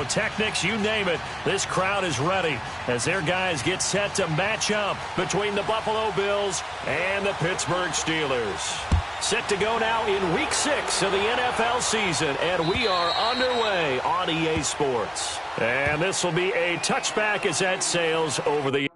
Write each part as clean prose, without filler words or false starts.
pyrotechnics, you name it. This crowd is ready as their guys get set to match up between the Buffalo Bills and the Pittsburgh Steelers. Set to go now in Week 6 of the NFL season, and we are underway on EA Sports. And this will be a touchback as that sails over the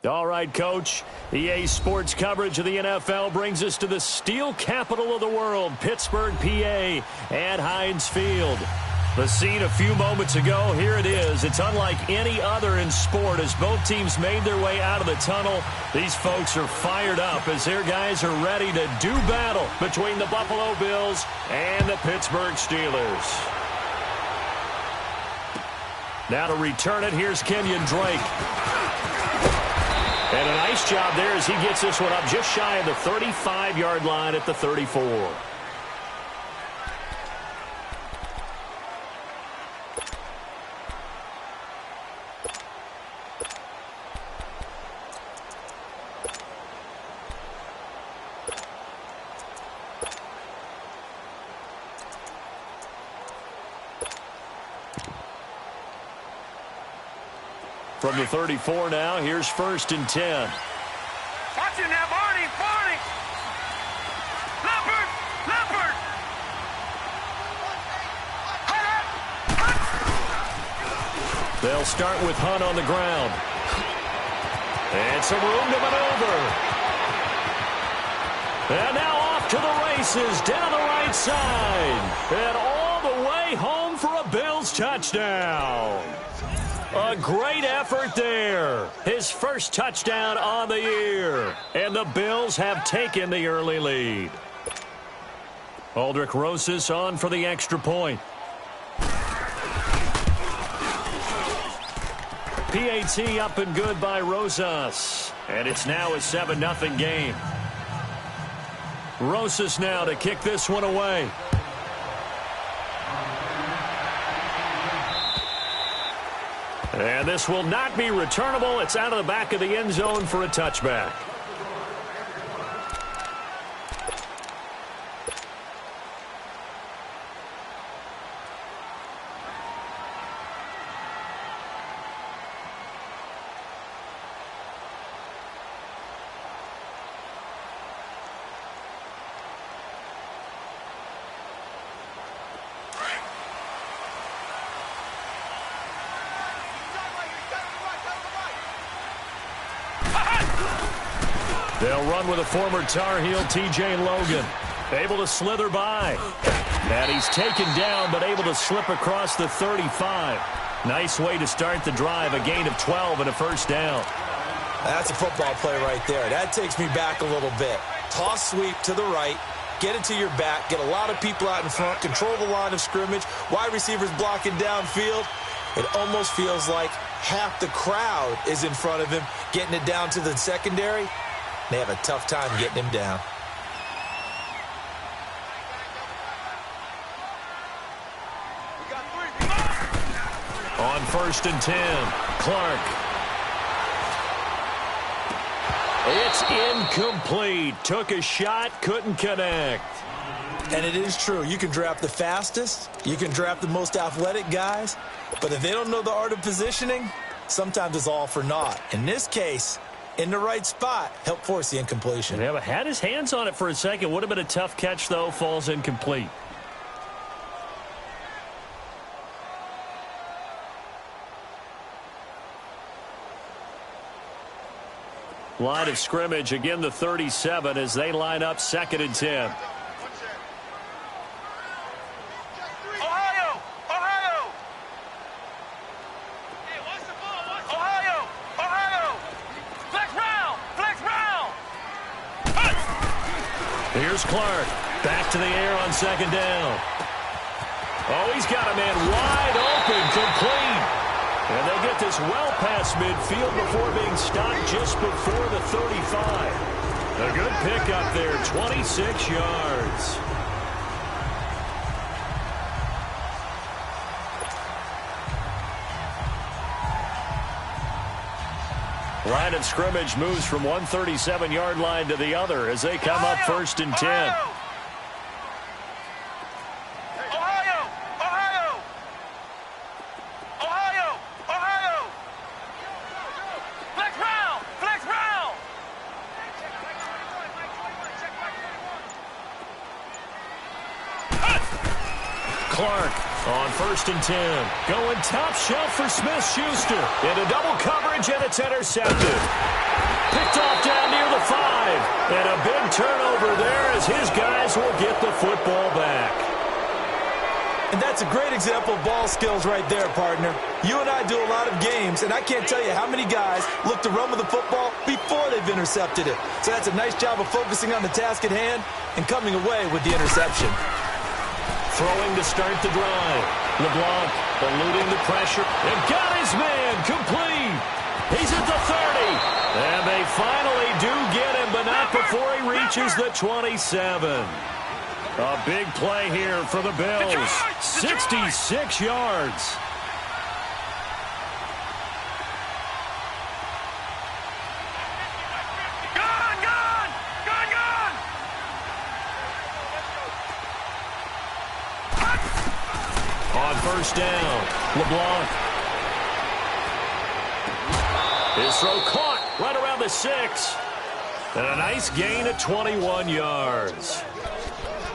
All right, Coach. EA Sports coverage of the NFL brings us to the steel capital of the world, Pittsburgh, PA, at Heinz Field. The scene a few moments ago, here it is. It's unlike any other in sport as both teams made their way out of the tunnel. These folks are fired up as their guys are ready to do battle between the Buffalo Bills and the Pittsburgh Steelers. Now to return it, here's Kenyon Drake. And a nice job there as he gets this one up just shy of the 35-yard line at the 34. From the 34 now, here's 1st and 10. Watch it now, Barney, Barney! Leopard, Leopard! They'll start with Hunt on the ground. And some room to maneuver. And now off to the races, down the right side. And all the way home for a Bills touchdown. A great effort there. His first touchdown on the year. And the Bills have taken the early lead. Aldrich Rosas on for the extra point. PAT up and good by Rosas. And it's now a 7-0 game. Rosas now to kick this one away. And this will not be returnable. It's out of the back of the end zone for a touchback. They'll run with a former Tar Heel, T.J. Logan. Able to slither by. And he's taken down, but able to slip across the 35. Nice way to start the drive, a gain of 12 and a first down. That's a football play right there. That takes me back a little bit. Toss sweep to the right. Get it to your back. Get a lot of people out in front. Control the line of scrimmage. Wide receivers blocking downfield. It almost feels like half the crowd is in front of him, getting it down to the secondary. They have a tough time getting him down. On 1st and 10, Clark. It's incomplete. Took a shot, couldn't connect. And it is true. You can draft the fastest. You can draft the most athletic guys. But if they don't know the art of positioning, sometimes it's all for naught. In this case, in the right spot, help force the incompletion. Yeah, but had his hands on it for a second. Would have been a tough catch, though. Falls incomplete. Line of scrimmage, again the 37 as they line up 2nd and 10. Ohio! Ohio! Ohio! Ohio! Flex round! Flex round! Here's Clark. Back to the air on 2nd down. Oh, he's got a man wide open, complete. And they'll get this well past midfield before being stopped just before the 35. A good pickup there, 26 yards. Line of scrimmage moves from one 37-yard line to the other as they come up 1st and 10. Clark on 1st and 10. Going top shelf for Smith-Schuster. Into double coverage, and it's intercepted. Picked off down near the 5. And a big turnover there as his guys will get the football back. And that's a great example of ball skills right there, partner. You and I do a lot of games, and I can't tell you how many guys look to run with the football before they've intercepted it. So that's a nice job of focusing on the task at hand and coming away with the interception. Throwing to start the drive. LeBlanc eluding the pressure and got his man complete. He's at the 30. And they finally do get him, but not before he reaches the 27. A big play here for the Bills. 66 yards. On 1st down, LeBlanc. His throw caught right around the 6. And a nice gain of 21 yards.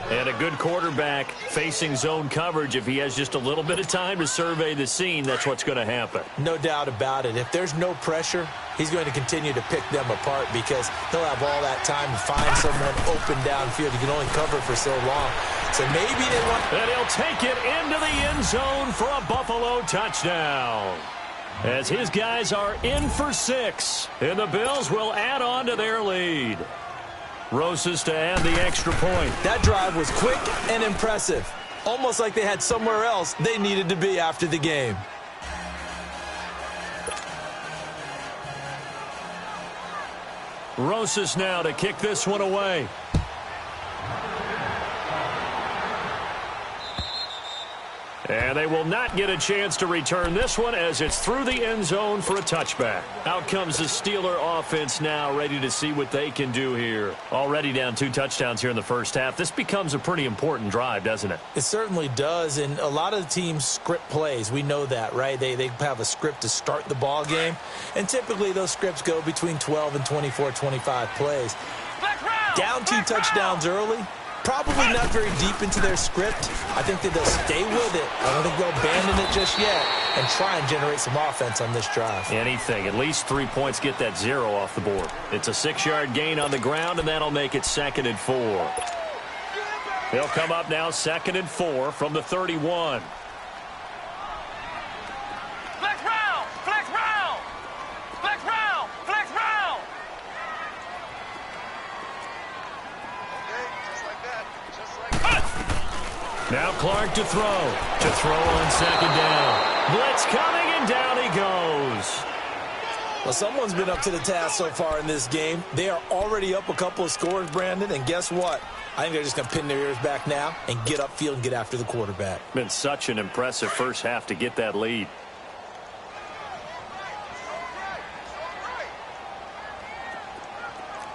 And a good quarterback facing zone coverage. If he has just a little bit of time to survey the scene, that's what's going to happen. No doubt about it. If there's no pressure, he's going to continue to pick them apart because he'll have all that time to find someone open downfield. He can only cover for so long. So maybe they want... And he'll take it into the end zone for a Buffalo touchdown. As his guys are in for 6. And the Bills will add on to their lead. Rosas to add the extra point. That drive was quick and impressive. Almost like they had somewhere else they needed to be after the game. Rosas now to kick this one away. And they will not get a chance to return this one as it's through the end zone for a touchback. Out comes the Steeler offense now, ready to see what they can do here. Already down 2 touchdowns here in the first half. This becomes a pretty important drive, doesn't it? It certainly does, and a lot of the teams script plays. We know that, right? They have a script to start the ball game, and typically those scripts go between 12 and 24, 25 plays. Down 2 touchdowns early. Probably not very deep into their script. I think that they'll stay with it. I don't think they'll abandon it just yet and try and generate some offense on this drive. Anything. At least 3 points get that 0 off the board. It's a 6-yard gain on the ground, and that'll make it 2nd and 4. They'll come up now 2nd and 4 from the 31. Flex round! Flex round! Flex round! Flex round! Now Clark to throw. To throw on 2nd down. Blitz coming, and down he goes. Well, someone's been up to the task so far in this game. They are already up a couple of scores, Brandon, and guess what? I think they're just going to pin their ears back now and get upfield and get after the quarterback. Been such an impressive first half to get that lead.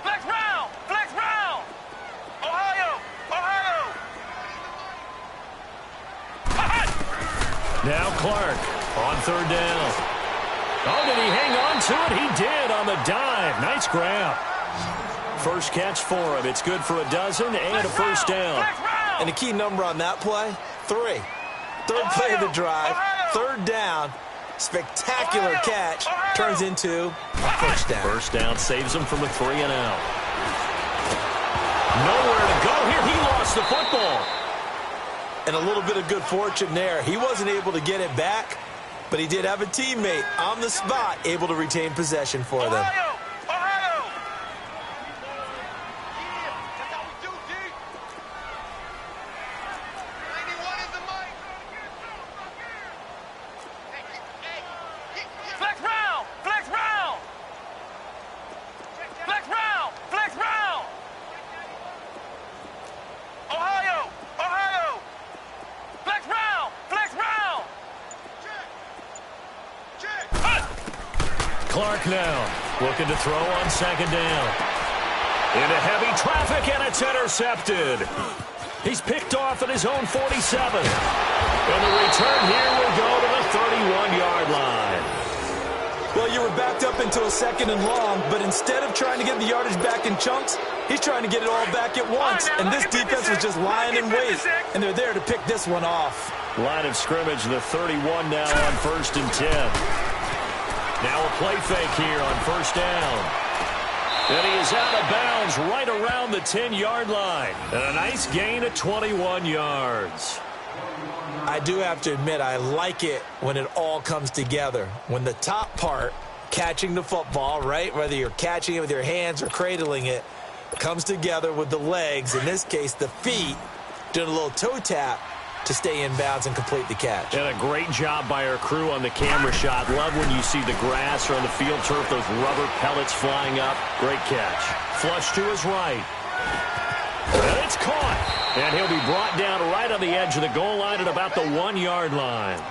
Flex round! Flex round! Ohio! Ohio! Now Clark on 3rd down. Oh, did he hang on to it? He did on the dive. Nice grab. First catch for him. It's good for a dozen and a first down. And the key number on that play, 3. 3rd play of the drive, 3rd down, spectacular catch, turns into a first down. First down saves him from a 3-and-out. Nowhere to go here. He lost the football. And a little bit of good fortune there. He wasn't able to get it back, but he did have a teammate on the spot able to retain possession for them. Ohio! Ohio! Flex round! Flex round! Flex round! Flex round! Ohio! Ohio! Flex round! Flex round! Clark now looking to throw on 2nd down. Into heavy traffic, and it's intercepted. He's picked off at his own 47. And the return here will go to the 31-yard line. Well, you were backed up into a 2nd and long, but instead of trying to get the yardage back in chunks, he's trying to get it all back at once. And this defense was just lying in wait, and they're there to pick this one off. Line of scrimmage, the 31 now on 1st and 10. Now a play fake here on 1st down. And he is out of bounds right around the 10-yard line. And a nice gain of 21 yards. I do have to admit, I like it when it all comes together. When the top part, catching the football, right, whether you're catching it with your hands or cradling it, comes together with the legs, in this case the feet, doing a little toe tap to stay in bounds and complete the catch. And a great job by our crew on the camera shot. Love when you see the grass or on the field turf, those rubber pellets flying up. Great catch. Flush to his right. And it's caught. And he'll be brought down right on the edge of the goal line at about the 1-yard line.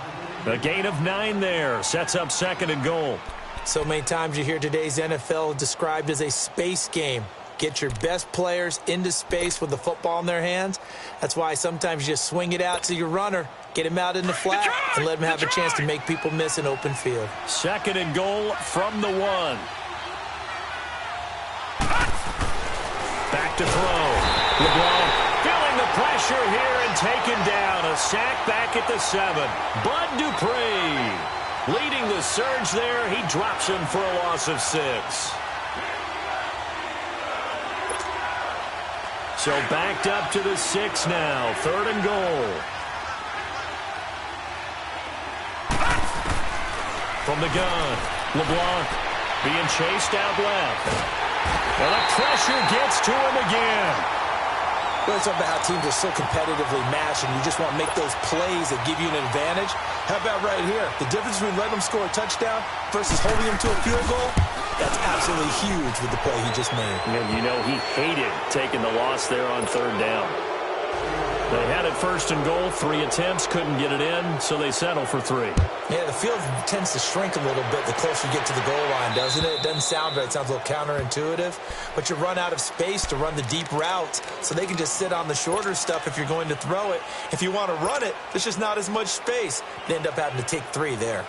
A gain of 9 there. Sets up 2nd and goal. So many times you hear today's NFL described as a space game. Get your best players into space with the football in their hands. That's why sometimes you just swing it out to your runner, get him out in the flat, and let him have a chance to make people miss an open field. 2nd and goal from the 1. Back to throw. LeBlanc feeling the pressure here and taken down. A sack back at the 7. Bud Dupree leading the surge there. He drops him for a loss of 6. So backed up to the 6 now. 3rd and goal. From the gun, LeBlanc being chased out left. And the pressure gets to him again. Well, it's about how teams are so competitively matched, and you just want to make those plays that give you an advantage. How about right here? The difference between letting them score a touchdown versus holding them to a field goal, that's absolutely huge with the play he just made. And you know he hated taking the loss there on 3rd down. They had it 1st and goal, 3 attempts, couldn't get it in, so they settle for 3. Yeah, the field tends to shrink a little bit the closer you get to the goal line, doesn't it? It doesn't sound right. It sounds a little counterintuitive. But you run out of space to run the deep routes, so they can just sit on the shorter stuff if you're going to throw it. If you want to run it, there's just not as much space. They end up having to take 3 there.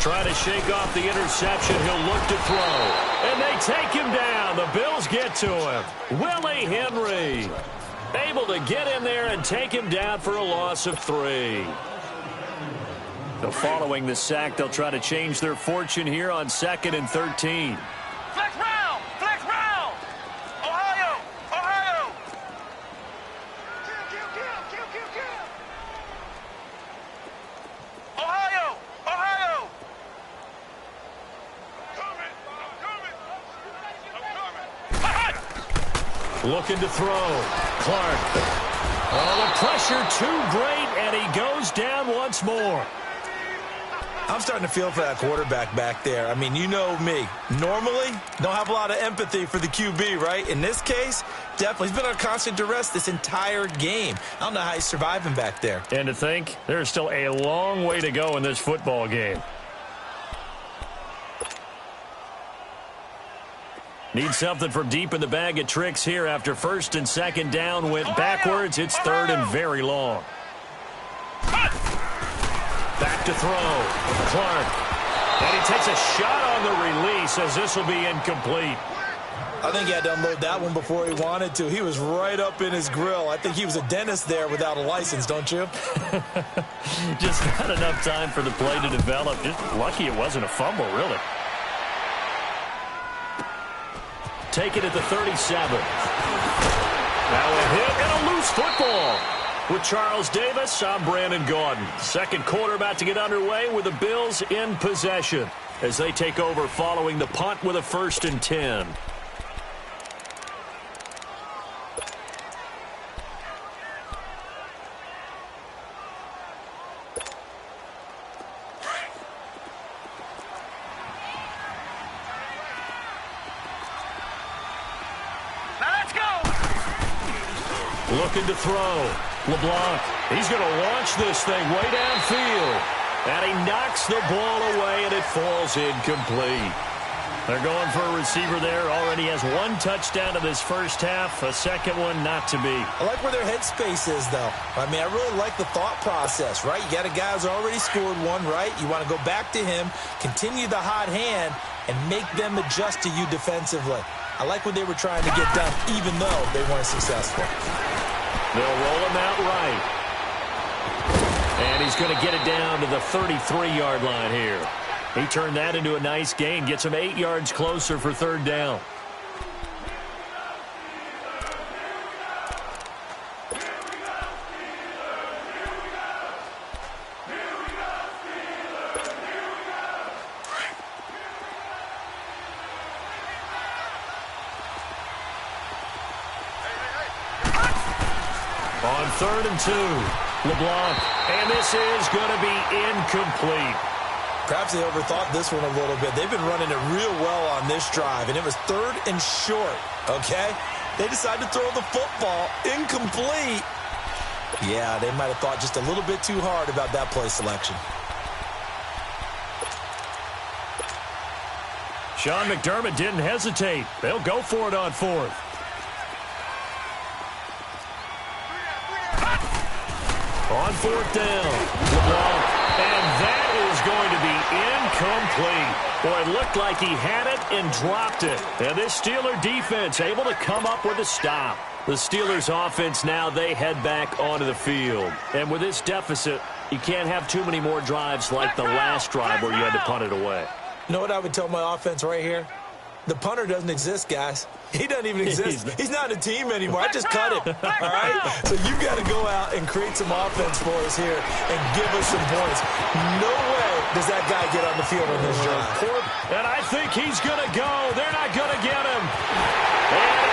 Trying to shake off the interception. He'll look to throw. And they take him down. The Bills get to him. Willie Henry able to get in there and take him down for a loss of 3. So following the sack, they'll try to change their fortune here on 2nd and 13. Flex round! Flex round! Ohio! Ohio! Kill! Ohio! Ohio! Looking to throw. Clark. Oh, the pressure too great, and he goes down once more. I'm starting to feel for that quarterback back there. I mean, you know me. Normally, don't have a lot of empathy for the QB, right? In this case, definitely. He's been under constant duress this entire game. I don't know how he's surviving back there. And to think, there's still a long way to go in this football game. Need something from deep in the bag of tricks here after 1st and 2nd down. Went backwards. It's 3rd and very long. Back to throw. Clark. And he takes a shot on the release as this will be incomplete. I think he had to unload that one before he wanted to. He was right up in his grill. I think he was a dentist there without a license, don't you? Just not enough time for the play to develop. Just lucky it wasn't a fumble, really. Take it at the 37. Now a hit and a loose football. With Charles Davis, I'm Brandon Gaudin. Second quarter about to get underway with the Bills in possession as they take over following the punt with a 1st and 10. Looking to throw. LeBlanc, he's going to launch this thing way downfield. And he knocks the ball away, and it falls incomplete. They're going for a receiver there. Already has one touchdown in this first half. A second one not to be. I like where their headspace is, though. I mean, I really like the thought process, right? You got a guy who's already scored one, right? You want to go back to him, continue the hot hand, and make them adjust to you defensively. I like what they were trying to get done, even though they weren't successful. They'll roll him out right. And he's going to get it down to the 33-yard line here. He turned that into a nice gain, gets him 8 yards closer for third down. On 3rd and 2, LeBlanc, and this is going to be incomplete. Perhaps they overthought this one a little bit. They've been running it real well on this drive, and it was 3rd and short, okay? They decided to throw the football incomplete. Yeah, they might have thought just a little bit too hard about that play selection. Sean McDermott didn't hesitate. They'll go for it on 4th. On 4th down, LeBlanc, and that is going to be incomplete. Boy, it looked like he had it and dropped it. And this Steeler defense able to come up with a stop. The Steelers offense now, they head back onto the field. And with this deficit, you can't have too many more drives like the last drive where you had to punt it away. You know what I would tell my offense right here? The punter doesn't exist, guys. He doesn't even exist. He's not a team anymore. I just cut him, all right? So you've got to go out and create some offense for us here and give us some points. No way does that guy get on the field on this drive. And I think he's going to go. They're not going to get him. And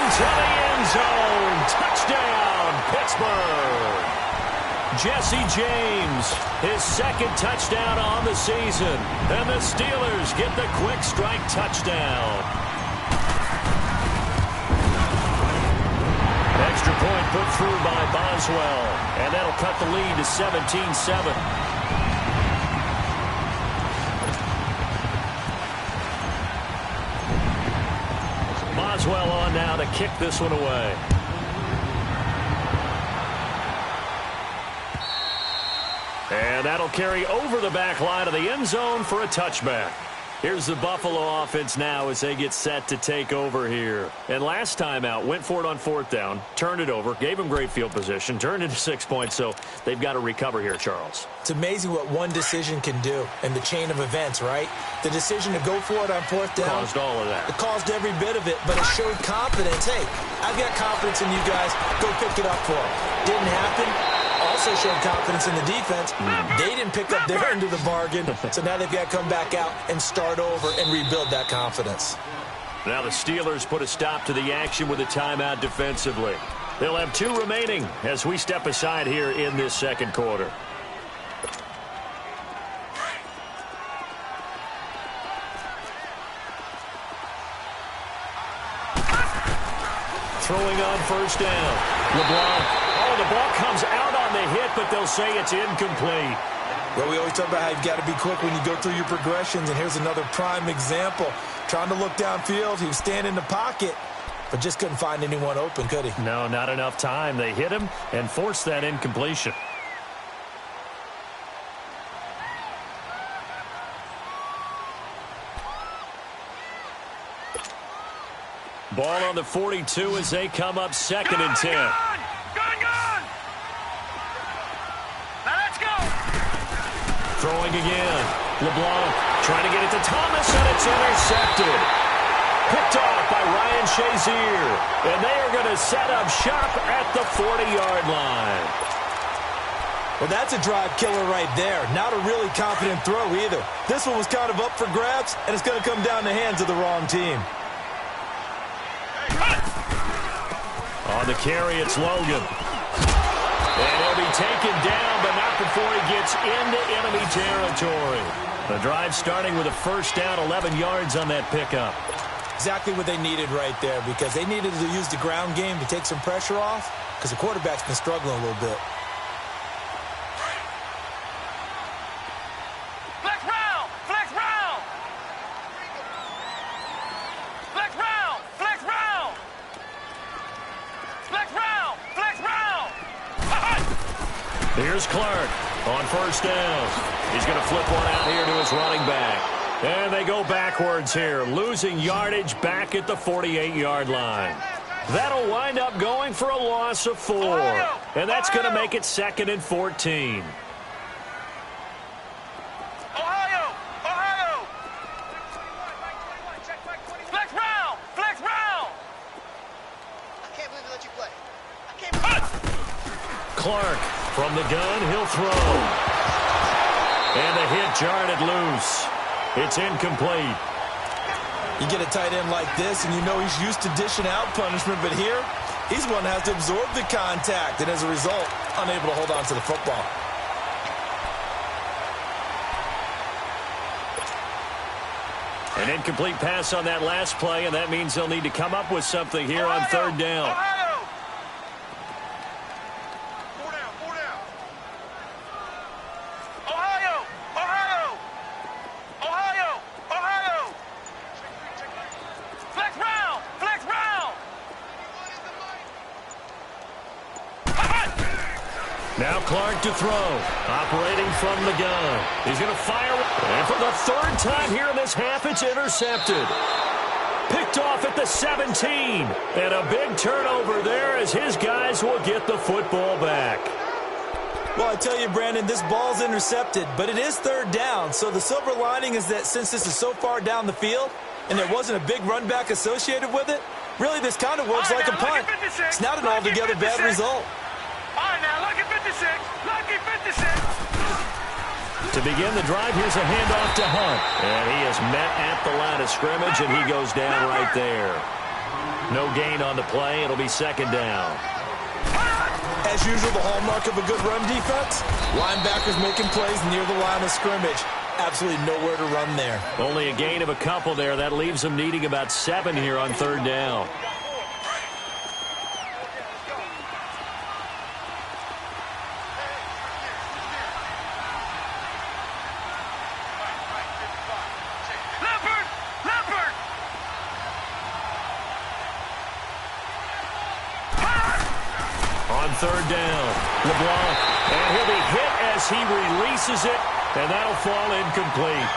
into the end zone. Touchdown, Pittsburgh. Jesse James, his second touchdown on the season. And the Steelers get the quick strike touchdown. Extra point put through by Boswell. And that'll cut the lead to 17-7. Boswell on now to kick this one away. And that'll carry over the back line of the end zone for a touchback. Here's the Buffalo offense now as they get set to take over here. And last time out, went for it on 4th down, turned it over, gave them great field position, turned it to 6 points, so they've got to recover here, Charles. It's amazing what one decision can do in the chain of events, right? The decision to go for it on 4th down. Caused all of that. It caused every bit of it, but it showed confidence. Hey, I've got confidence in you guys. Go pick it up for them. Didn't happen. Also showed confidence in the defense. They didn't pick up their end of the bargain, so now they've got to come back out and start over and rebuild that confidence. Now the Steelers put a stop to the action with a timeout defensively. They'll have 2 remaining as we step aside here in this second quarter. Throwing on 1st down. LeBlanc. Oh, the ball comes out on the hit, but they'll say it's incomplete. Well, we always talk about how you've got to be quick when you go through your progressions, and here's another prime example. Trying to look downfield, he was standing in the pocket, but just couldn't find anyone open, could he? No, not enough time. They hit him and forced that incompletion. Ball on the 42 as they come up 2nd and 10. Gun! Now let's go! Throwing again. LeBlanc trying to get it to Thomas, and it's intercepted. Picked off by Ryan Shazier. And they are going to set up shop at the 40-yard line. Well, that's a drive killer right there. Not a really confident throw either. This one was kind of up for grabs, and it's going to come down the hands of the wrong team. On the carry, it's Logan. And he'll be taken down, but not before he gets into enemy territory. The drive starting with a 1st down, 11 yards on that pickup. Exactly what they needed right there, because they needed to use the ground game to take some pressure off, because the quarterback's been struggling a little bit. Flex round! Flex round! Flex round! Flex round! Flex round! Flex round! Here's Clark on first down. He's going to flip one out here to his running back. And they go backwards here, losing yardage back at the 48-yard line. That'll wind up going for a loss of 4. And that's going to make it 2nd and 14. Ohio! Ohio! Flex round! Flex round! I can't believe they let you play. I can't believe Clark from the gun, he'll throw. And the hit jarred it loose. It's incomplete. You get a tight end like this, and you know he's used to dishing out punishment, but here, he's the one that has to absorb the contact, and as a result, unable to hold on to the football. An incomplete pass on that last play, and that means they'll need to come up with something here on 3rd down. Ohio! Now Clark to throw, operating from the gun. He's going to fire, and for the 3rd time here in this half, it's intercepted. Picked off at the 17, and a big turnover there as his guys will get the football back. Well, I tell you, Brandon, this ball's intercepted, but it is 3rd down, so the silver lining is that since this is so far down the field, and there wasn't a big run back associated with it, really this kind of works like a punt. It's not an altogether bad result. All right, now, lucky 56. Lucky 56. To begin the drive, here's a handoff to Hunt. And he is met at the line of scrimmage, and he goes down right there. No gain on the play. It'll be 2nd down. As usual, the hallmark of a good run defense, linebackers making plays near the line of scrimmage. Absolutely nowhere to run there. Only a gain of a couple there. That leaves them needing about 7 here on 3rd down. On 3rd down, LeBlanc, and he'll be hit as he releases it, and that'll fall incomplete.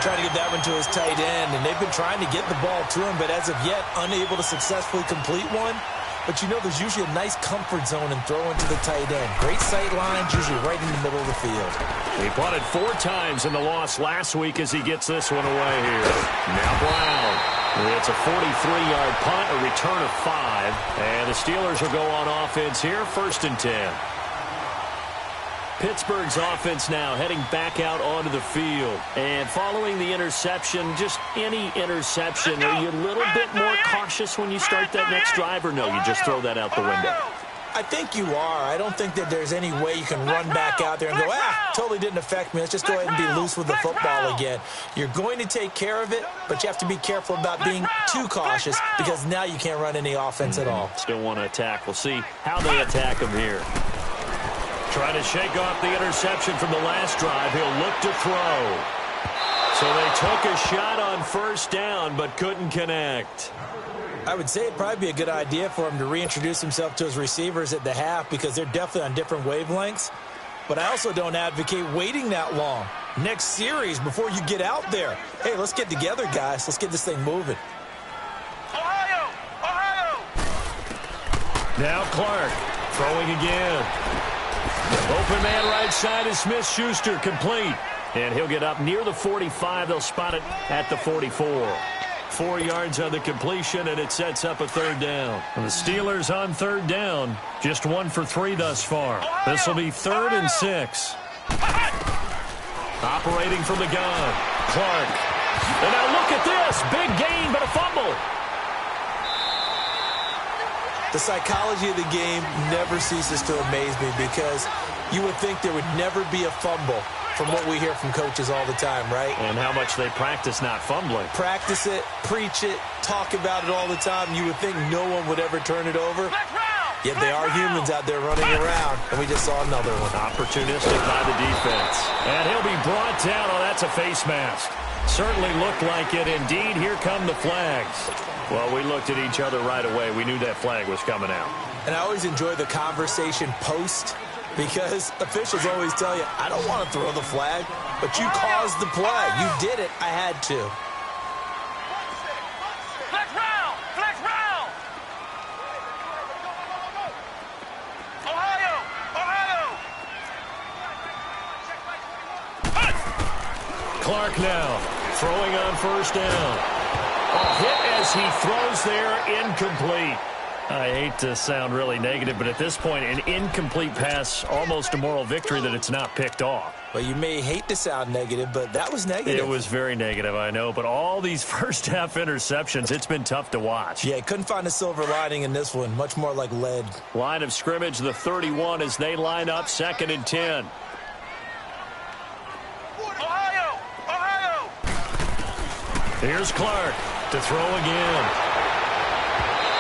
Trying to get that one to his tight end, and they've been trying to get the ball to him, but as of yet, unable to successfully complete one. But you know there's usually a nice comfort zone in throwing to the tight end. Great sight lines, usually right in the middle of the field. He punted 4 times in the loss last week as he gets this one away here. Now Brown. It's a 43-yard punt, a return of 5. And the Steelers will go on offense here, 1st and 10. Pittsburgh's offense now heading back out onto the field. And following the interception, just any interception, are you a little bit more cautious when you start that next drive, or no, you just throw that out the window? I think you are. I don't think that there's any way you can run back out there and go, totally didn't affect me. Let's just go ahead and be loose with the football again. You're going to take care of it, but you have to be careful about being too cautious because now you can't run any offense at all. Still want to attack. We'll see how they attack him here. Trying to shake off the interception from the last drive. He'll look to throw. So they took a shot on 1st down, but couldn't connect. I would say it'd probably be a good idea for him to reintroduce himself to his receivers at the half because they're definitely on different wavelengths. But I also don't advocate waiting that long. Next series before you get out there. Hey, let's get together, guys. Let's get this thing moving. Ohio! Ohio! Now Clark throwing again. Open man right side is Smith-Schuster, complete. And he'll get up near the 45. They'll spot it at the 44. 4 yards on the completion, and it sets up a 3rd down. And the Steelers on 3rd down, just 1 for 3 thus far. This will be 3rd and 6. Operating from the gun, Clark. And now look at this, big gain, but a fumble. The psychology of the game never ceases to amaze me because you would think there would never be a fumble from what we hear from coaches all the time, right? And how much they practice not fumbling. Practice it, preach it, talk about it all the time. You would think no one would ever turn it over. Yet they are humans out there running around, and we just saw another one. Opportunistic by the defense. And he'll be brought down. Oh, that's a face mask. Certainly looked like it. Indeed, here come the flags. Well, we looked at each other right away. We knew that flag was coming out. And I always enjoy the conversation post, because officials always tell you, I don't want to throw the flag, but you caused the play. You did it. I had to. Flex round! Flex round! Ohio! Ohio! Clark now throwing on first down. A hit as he throws there, incomplete. I hate to sound really negative, but at this point, an incomplete pass, almost a moral victory that it's not picked off. Well, you may hate to sound negative, but that was negative. It was very negative, I know, but all these first-half interceptions, it's been tough to watch. Yeah, couldn't find a silver lining in this one, much more like lead. Line of scrimmage, the 31, as they line up, 2nd and 10. Ohio! Ohio! Here's Clark to throw again.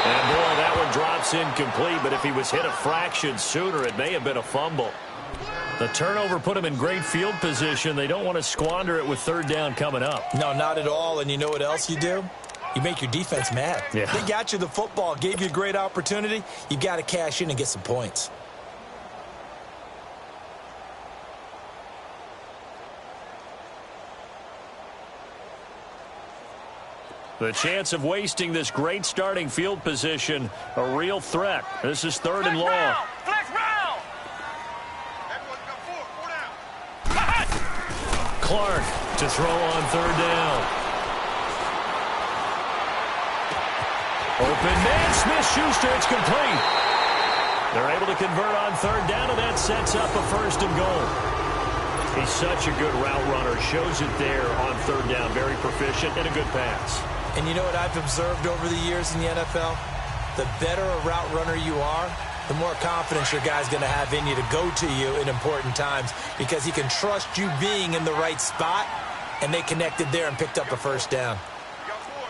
And, boy, that one drops incomplete, but if he was hit a fraction sooner, it may have been a fumble. The turnover put him in great field position. They don't want to squander it with 3rd down coming up. No, not at all, and you know what else you do? You make your defense mad. Yeah. They got you the football, gave you a great opportunity. You got to cash in and get some points. The chance of wasting this great starting field position, a real threat. This is 3rd and long. Flex round! Everyone got four down. Clark to throw on 3rd down. Open man, Smith-Schuster, it's complete. They're able to convert on 3rd down, and that sets up a 1st and goal. He's such a good route runner. Shows it there on 3rd down. Very proficient and a good pass. And you know what I've observed over the years in the NFL? The better a route runner you are, the more confidence your guy's going to have in you to go to you in important times, because he can trust you being in the right spot, and they connected there and picked up a 1st down. You got four.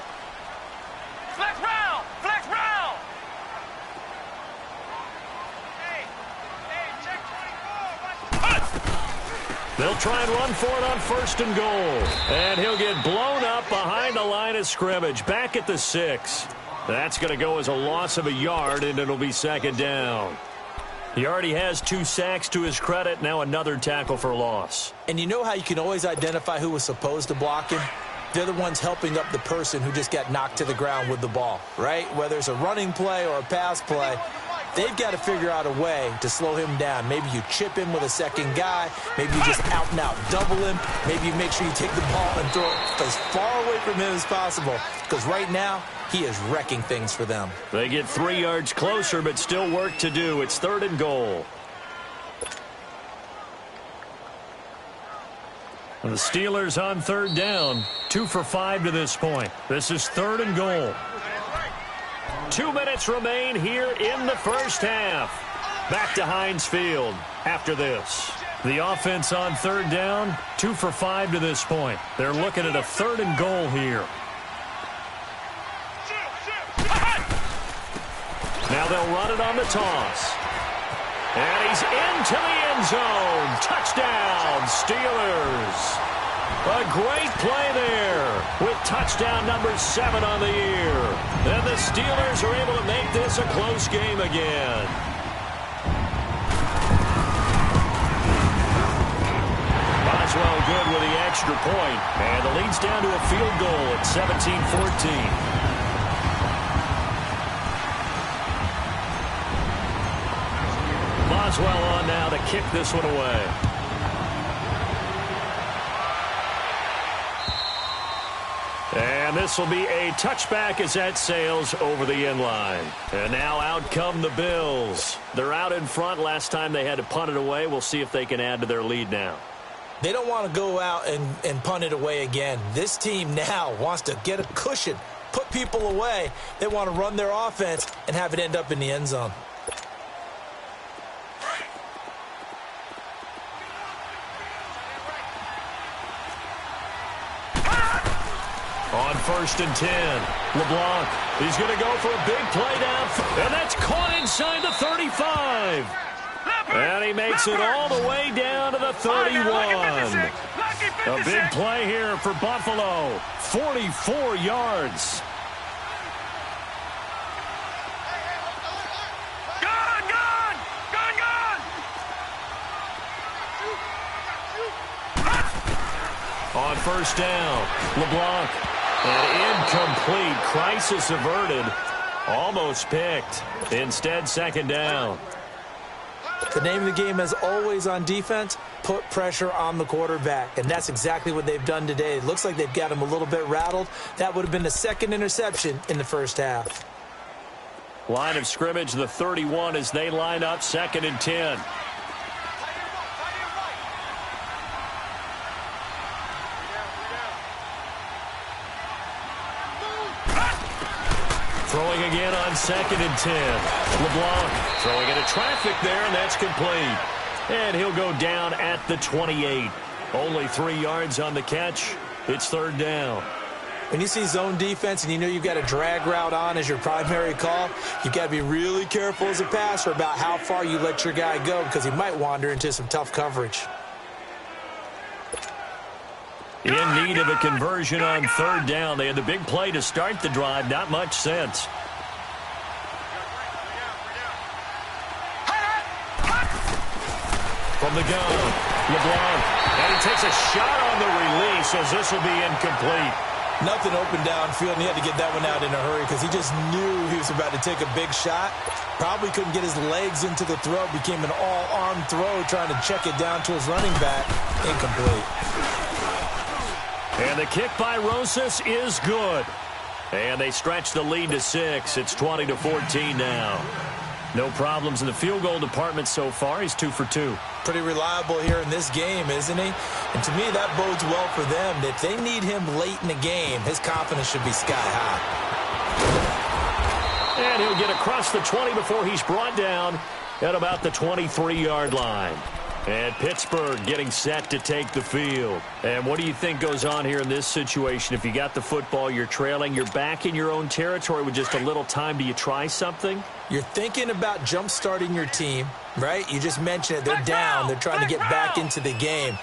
Flex round! Flex round! Hey, check 24. They'll try and run for it on 1st and goal. And he'll get blown up behind the line of scrimmage. Back at the 6. That's going to go as a loss of a yard, and it'll be 2nd down. He already has 2 sacks to his credit. Now another tackle for loss. And you know how you can always identify who was supposed to block him? They're the ones helping up the person who just got knocked to the ground with the ball, right? Whether it's a running play or a pass play, they've got to figure out a way to slow him down. Maybe you chip him with a 2nd guy. Maybe you just out and out double him. Maybe you make sure you take the ball and throw it as far away from him as possible, because right now he is wrecking things for them. They get 3 yards closer, but still work to do. It's 3rd and goal. And the Steelers on 3rd down. 2 for 5 to this point. This is 3rd and goal. 2 minutes remain here in the first half. Back to Heinz Field after this. The offense on 3rd down, 2 for 5 to this point. They're looking at a 3rd and goal here. Now they'll run it on the toss. And he's into the end zone. Touchdown, Steelers. A great play there with touchdown number 7 on the year. And the Steelers are able to make this a close game again. Boswell good with the extra point. And the lead's down to a field goal at 17-14. Boswell on now to kick this one away. And this will be a touchback as that sails over the end line. And now out come the Bills. They're out in front. Last time they had to punt it away. We'll see if they can add to their lead now. They don't want to go out and punt it away again. This team now wants to get a cushion, put people away. They want to run their offense and have it end up in the end zone. On 1st and 10, LeBlanc, he's going to go for a big play down, and that's caught inside the 35. And he makes it all the way down to the 31. A big play here for Buffalo, 44 yards. On 1st down, LeBlanc, an incomplete, crisis averted, almost picked. Instead, 2nd down. The name of the game, as always on defense, put pressure on the quarterback, and that's exactly what they've done today. It looks like they've got him a little bit rattled. That would have been the 2nd interception in the first half. Line of scrimmage, the 31 as they line up, 2nd and 10. Throwing again on 2nd and 10. LeBlanc throwing into traffic there, and that's complete. And he'll go down at the 28. Only 3 yards on the catch. It's 3rd down. When you see zone defense and you know you've got a drag route on as your primary call, you've got to be really careful as a passer about how far you let your guy go because he might wander into some tough coverage. In need of a conversion on 3rd down. They had the big play to start the drive. Not much sense. From the gun, LeBlanc. And he takes a shot on the release as this will be incomplete. Nothing open downfield, and he had to get that one out in a hurry because he just knew he was about to take a big shot. Probably couldn't get his legs into the throw. Became an all-arm throw trying to check it down to his running back. Incomplete. And the kick by Rosas is good. And they stretch the lead to 6. It's 20-14 now. No problems in the field goal department so far. He's 2 for 2. Pretty reliable here in this game, isn't he? And to me, that bodes well for them. If they need him late in the game, his confidence should be sky high. And he'll get across the 20 before he's brought down at about the 23-yard line. And Pittsburgh getting set to take the field. And what do you think goes on here in this situation? If you got the football, you're trailing, you're back in your own territory with just a little time. Do you try something? You're thinking about jump-starting your team, right? You just mentioned it. They're down. They're trying to get back into the game.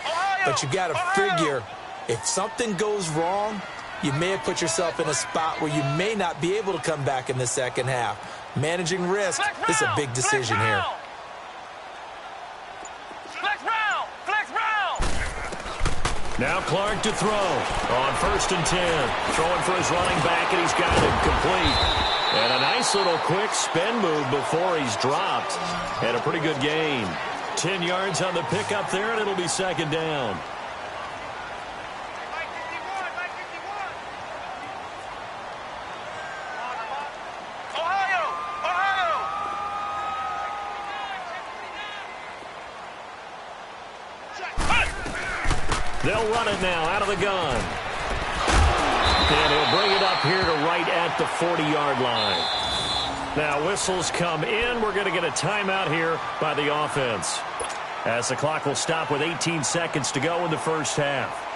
But you got to figure, if something goes wrong, you may have put yourself in a spot where you may not be able to come back in the second half. Managing risk is a big decision here. Now Clark to throw on 1st and 10. Throwing for his running back, and he's got it complete. And a nice little quick spin move before he's dropped. And a pretty good gain. 10 yards on the pickup there, and it'll be 2nd down. They'll run it now out of the gun. And he'll bring it up here to right at the 40-yard line. Now whistles come in. We're going to get a timeout here by the offense, as the clock will stop with 18 seconds to go in the first half.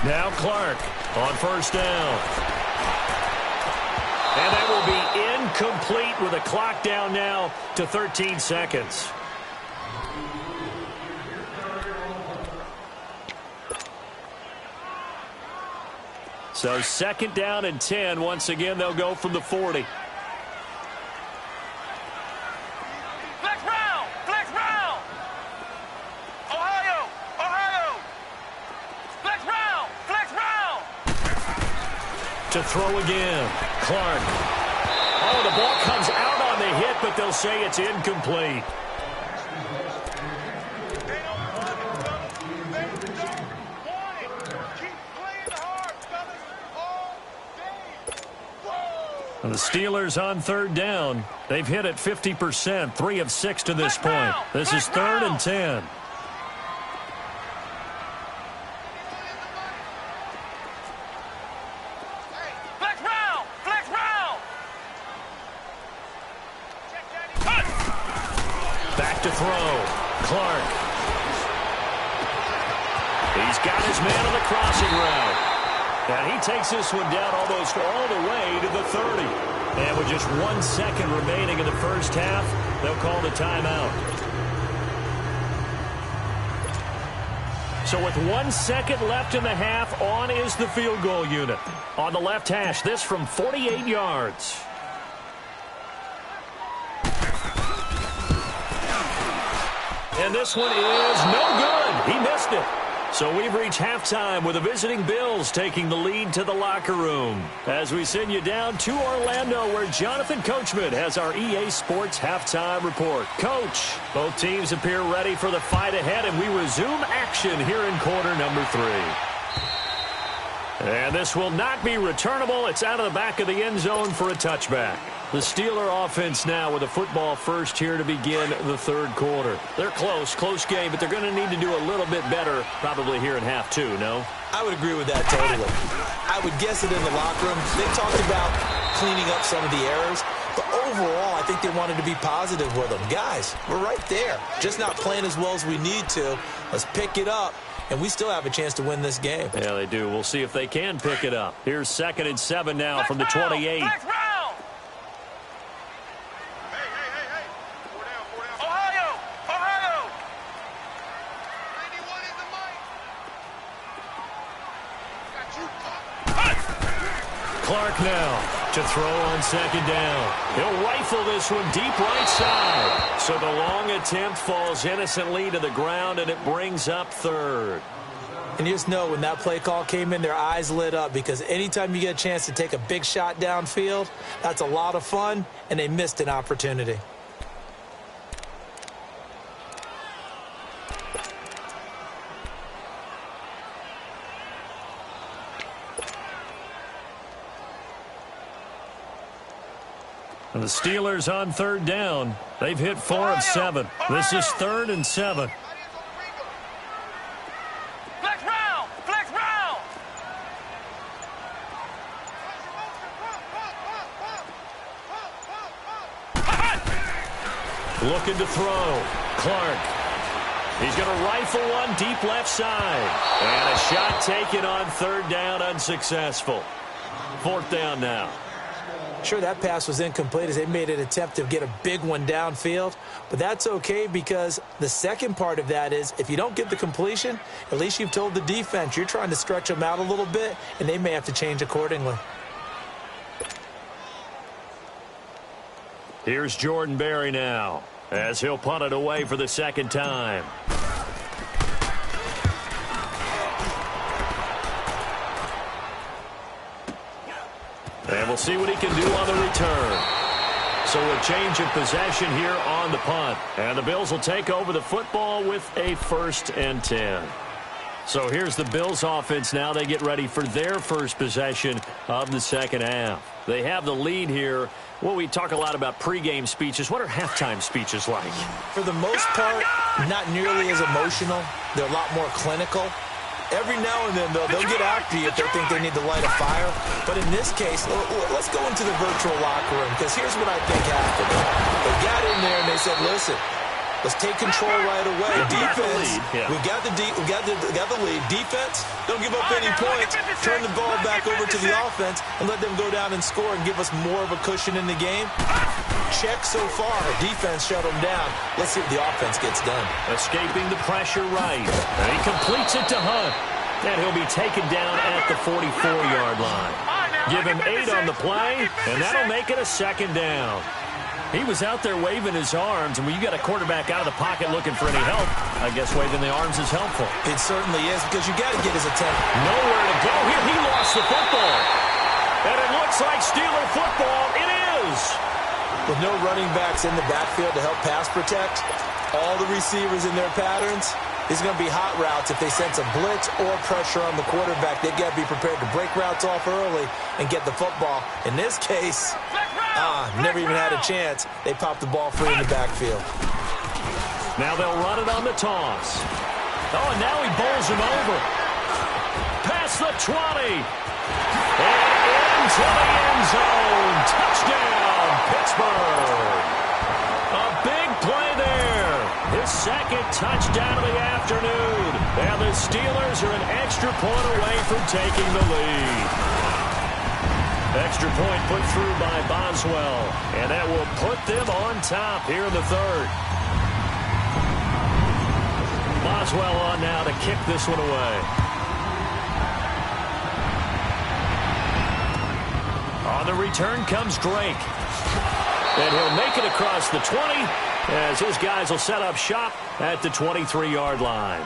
Now Clark on 1st down. And that will be incomplete with a clock down now to 13 seconds. So 2nd down and 10. Once again, they'll go from the 40. To throw again. Clark. Oh, the ball comes out on the hit, but they'll say it's incomplete. The Steelers on third down. They've hit it 50%, 3 of 6 to this point. This is 3rd and 10. Back to throw. Clark. He's got his man on the crossing route. And he takes this one down almost all the way to the 30. And with just 1 second remaining in the first half, they'll call the timeout. So with 1 second left in the half, on is the field goal unit. On the left hash, this from 48 yards. And this one is no good. He missed it. So we've reached halftime with the visiting Bills taking the lead to the locker room. As we send you down to Orlando, where Jonathan Coachman has our EA Sports halftime report. Coach, both teams appear ready for the fight ahead, and we resume action here in quarter number 3. And this will not be returnable. It's out of the back of the end zone for a touchback. The Steeler offense now with a football first here to begin the third quarter. They're close game, but they're going to need to do a little bit better probably here in half 2, no? I would agree with that totally. I would guess it in the locker room. They talked about cleaning up some of the errors, but overall I think they wanted to be positive with them. Guys, we're right there. Just not playing as well as we need to. Let's pick it up, and we still have a chance to win this game. Yeah, they do. We'll see if they can pick it up. Here's 2nd and 7 now from the 28. Clark now to throw on 2nd down. He'll rifle this one deep right side. So the long attempt falls innocently to the ground, and it brings up 3rd. And you just know when that play call came in, their eyes lit up, because anytime you get a chance to take a big shot downfield, that's a lot of fun, and they missed an opportunity. And the Steelers on 3rd down. They've hit 4 of 7. This is 3rd and 7. Flex round! Flex round! Looking to throw. Clark. He's going to rifle one deep left side. And a shot taken on 3rd down, unsuccessful. 4th down now. Sure, that pass was incomplete as they made an attempt to get a big one downfield, but that's okay, because the second part of that is if you don't get the completion, at least you've told the defense you're trying to stretch them out a little bit, and they may have to change accordingly. Here's Jordan Berry now as he'll punt it away for the 2nd time. And we'll see what he can do on the return. So a change of possession here on the punt. And the Bills will take over the football with a 1st and 10. So here's the Bills offense now. They get ready for their first possession of the 2nd half. They have the lead here. Well, we talk a lot about pregame speeches. What are halftime speeches like? For the most part, not nearly as emotional. They're a lot more clinical. Every now and then, they'll get after you if they think they need to light a fire. But in this case, let's go into the virtual locker room, because here's what I think happened. They got in there and they said, listen, let's take control right away. Defense, we got the lead. Defense, don't give up any points. Turn the ball back over to the offense and let them go down and score and give us more of a cushion in the game. Check so far. Defense shut them down. Let's see if the offense gets done. Escaping the pressure right. And he completes it to Hunt. And he'll be taken down at the 44-yard line. Give him 8 on the play, and that'll make it a 2nd down. He was out there waving his arms, and when you got a quarterback out of the pocket looking for any help, I guess waving the arms is helpful. It certainly is, because you got to get his attention. Nowhere to go here. He lost the football. And it looks like Steeler football. It is. With no running backs in the backfield to help pass protect, all the receivers in their patterns, these are going to be hot routes. If they sense a blitz or pressure on the quarterback, they've got to be prepared to break routes off early and get the football. In this case, never even had a chance. They popped the ball free in the backfield. Now they'll run it on the toss. Oh, and now he bowls him over. Past the 20. And into the end zone. Touchdown, Pittsburgh. A big play there. His second touchdown of the afternoon. And the Steelers are an extra point away from taking the lead. Extra point put through by Boswell. And that will put them on top here in the third. Boswell on now to kick this one away. On the return comes Drake. And he'll make it across the 20 as his guys will set up shop at the 23-yard line.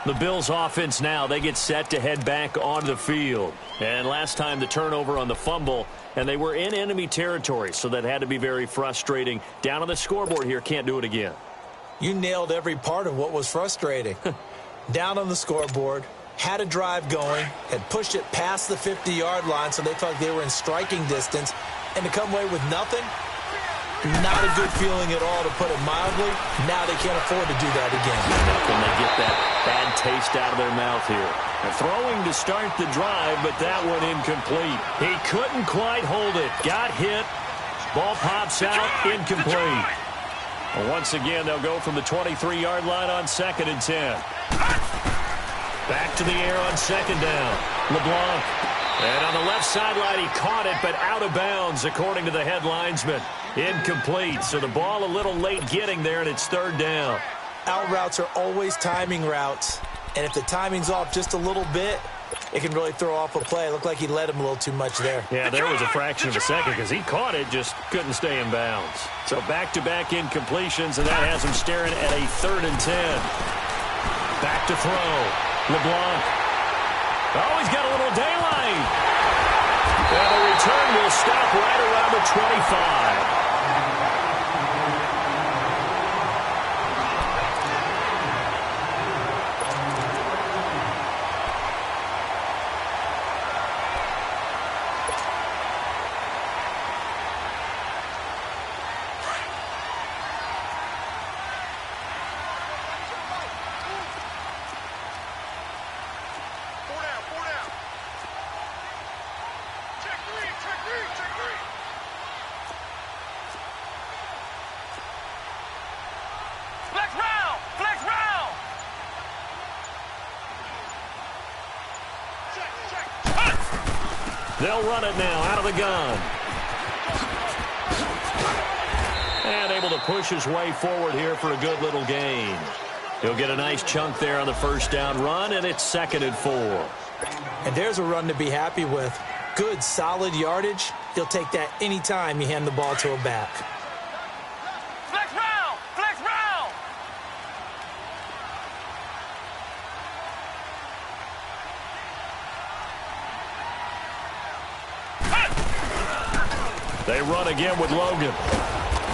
The Bills offense now, they get set to head back onto the field. And last time the turnover on the fumble, and they were in enemy territory, so that had to be very frustrating. Down on the scoreboard here, can't do it again. You nailed every part of what was frustrating. Down on the scoreboard, had a drive going, had pushed it past the 50-yard line so they felt like they were in striking distance, and to come away with nothing, not a good feeling at all, to put it mildly. Now they can't afford to do that again. When they get that bad taste out of their mouth here. They're throwing to start the drive, but that one incomplete. He couldn't quite hold it. Got hit. Ball pops out, incomplete. Once again, they'll go from the 23-yard line on 2nd and 10. Back to the air on 2nd down. LeBlanc. And on the left sideline, he caught it, but out of bounds, according to the head linesman. Incomplete. So the ball a little late getting there, and it's 3rd down. Out routes are always timing routes. And if the timing's off just a little bit, it can really throw off a play. It looked like he led him a little too much there. Yeah, there was a fraction of a second because he caught it, just couldn't stay in bounds. So back-to-back incompletions, and that has him staring at a 3rd and 10. Back to throw. LeBlanc. Oh, he's got a little daylight. And the return will stop right around the 25. They'll run it now out of the gun. And able to push his way forward here for a good little gain. He'll get a nice chunk there on the 1st down run, and it's 2nd and 4. And there's a run to be happy with. Good, solid yardage. He'll take that any time you hand the ball to a back. Flex round! Flex round! They run again with Logan.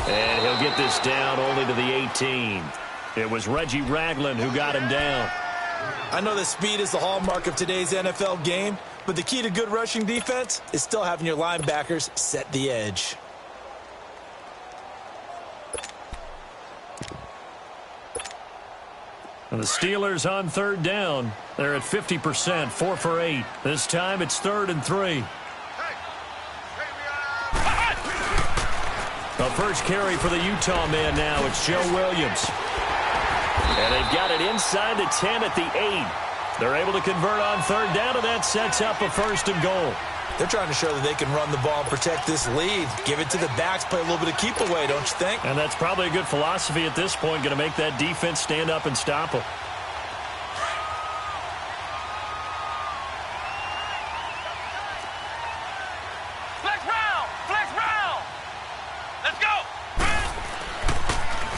And he'll get this down only to the 18. It was Reggie Ragland who got him down. I know that speed is the hallmark of today's NFL game, but the key to good rushing defense is still having your linebackers set the edge. And the Steelers on 3rd down. They're at 50%, 4 for 8. This time it's 3rd and 3. The first carry for the Utah man now. It's Joe Williams. And they've got it inside the 10 at the 8. They're able to convert on 3rd down, and that sets up a 1st and goal. They're trying to show that they can run the ball and protect this lead. Give it to the backs, play a little bit of keep away, don't you think? And that's probably a good philosophy at this point, going to make that defense stand up and stop them.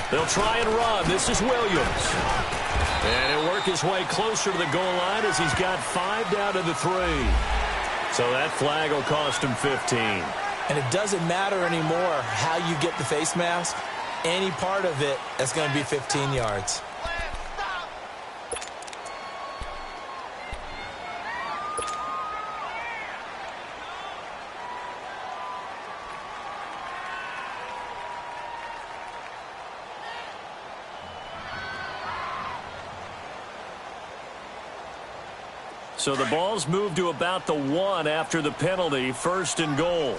They'll try and run. This is Williams. And he'll work his way closer to the goal line as he's got 5 down to the 3. So that flag will cost him 15. And it doesn't matter anymore how you get the face mask. Any part of it, that's going to be 15 yards. So the ball's moved to about the 1 after the penalty, 1st and goal.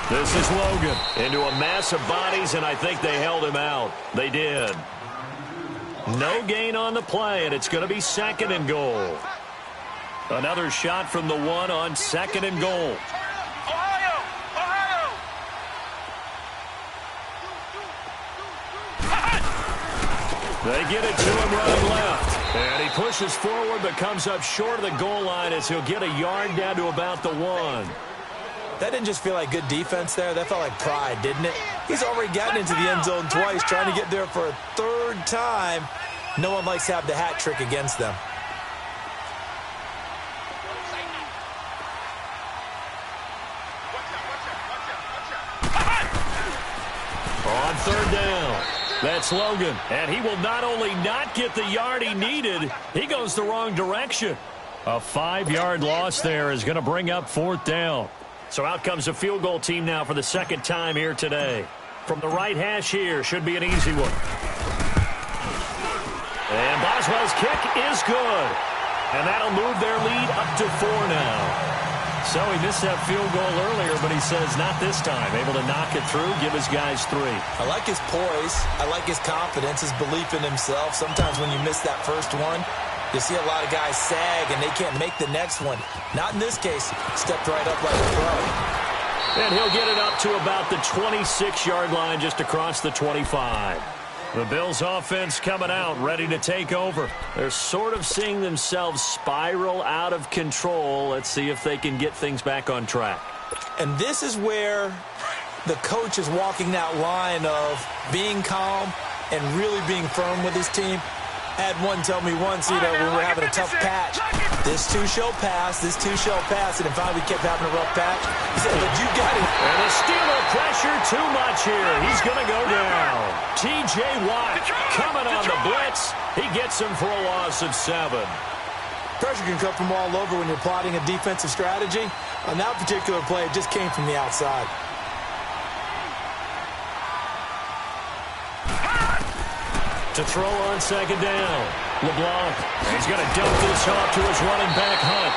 This is Logan into a mass of bodies, and I think they held him out. They did. No gain on the play, and it's going to be 2nd and goal. Another shot from the 1 on 2nd and goal. Ohio! They get it to him running left. And he pushes forward but comes up short of the goal line as he'll get a yard down to about the 1. That didn't just feel like good defense there. That felt like pride, didn't it? He's already gotten into the end zone twice, trying to get there for a 3rd time. No one likes to have the hat trick against them. On 3rd down, that's Logan. And he will not only not get the yard he needed, he goes the wrong direction. A 5-yard loss there is going to bring up 4th down. So out comes a field goal team now for the 2nd time here today. From the right hash here, should be an easy one. And Boswell's kick is good. And that'll move their lead up to 4 now. So he missed that field goal earlier, but he says not this time. Able to knock it through, give his guys 3. I like his poise. I like his confidence, his belief in himself. Sometimes when you miss that first one, you see a lot of guys sag and they can't make the next one. Not in this case. Stepped right up like a pro. And he'll get it up to about the 26-yard line just across the 25. The Bills offense coming out, ready to take over. They're sort of seeing themselves spiral out of control. Let's see if they can get things back on track. And this is where the coach is walking that line of being calm and really being firm with his team. I had one tell me once, when we were having a tough patch, this too shall pass, and finally we kept having a rough patch. He said, but you got it. And the Steeler pressure too much here. He's going to go down. T.J. Watt coming on the blitz. He gets him for a loss of 7. Pressure can come from all over when you're plotting a defensive strategy. On that particular play, it just came from the outside. To throw on 2nd down. LeBlanc. He's going to dump this off to his running back, Hunt.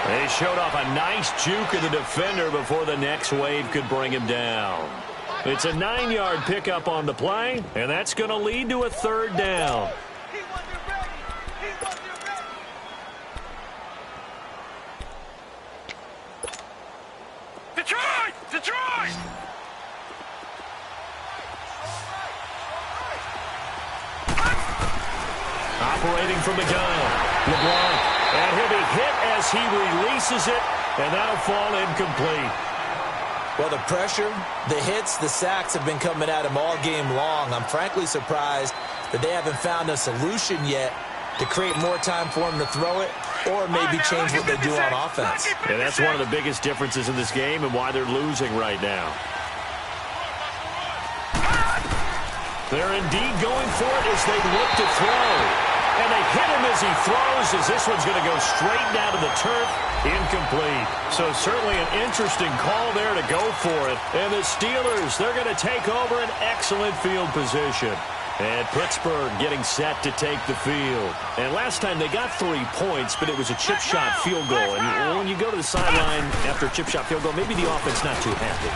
They showed off a nice juke of the defender before the next wave could bring him down. It's a 9-yard pickup on the play, and that's going to lead to a 3rd down. Detroit! Operating from the gun, LeBlanc. And he'll be hit as he releases it, and that'll fall incomplete. Well, the pressure, the hits, the sacks have been coming at him all game long. I'm frankly surprised that they haven't found a solution yet to create more time for him to throw it or maybe change what they do on offense. And that's one of the biggest differences in this game and why they're losing right now. They're indeed going for it as they look to throw. And they hit him as he throws, as this one's going to go straight down to the turf. Incomplete. So certainly an interesting call there to go for it. And the Steelers, they're going to take over an excellent field position. And Pittsburgh getting set to take the field. And last time they got 3 points, but it was a chip shot field goal. And when you go to the sideline after a chip shot field goal, maybe the offense not too happy.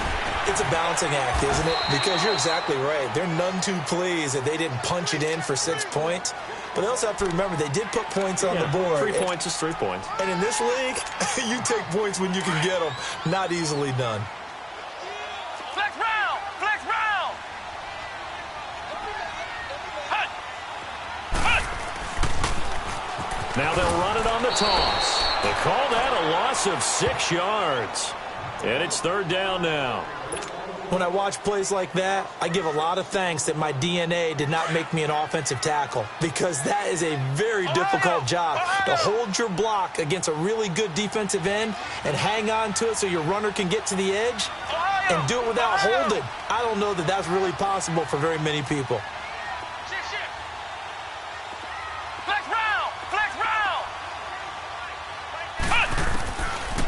It's a balancing act, isn't it? Because you're exactly right. They're none too pleased that they didn't punch it in for 6 points. But they also have to remember they did put points on the board. 3 points is 3 points. And in this league, you take points when you can get them. Not easily done. Flex round! Flex round! Now they'll run it on the the toss. They call that a loss of 6 yards. And it's 3rd down now. When I watch plays like that, I give a lot of thanks that my DNA did not make me an offensive tackle, because that is a very difficult job to hold your block against a really good defensive end and hang on to it so your runner can get to the edge and do it without holding. I don't know that that's really possible for very many people.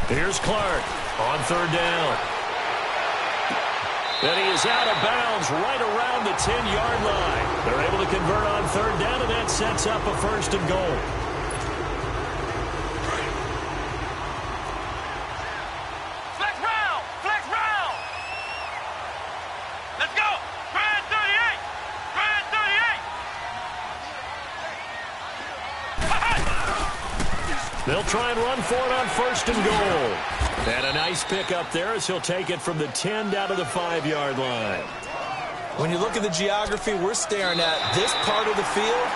Here's Clark on 3rd down. And he is out of bounds right around the 10-yard line. They're able to convert on 3rd down, and that sets up a 1st and goal. Flex round! Flex round! Let's go! Grand 38! Grand 38! They'll try and run for it on 1st and goal. And a nice pick up there as he'll take it from the 10 down to the 5-yard line. When you look at the geography we're staring at, this part of the field,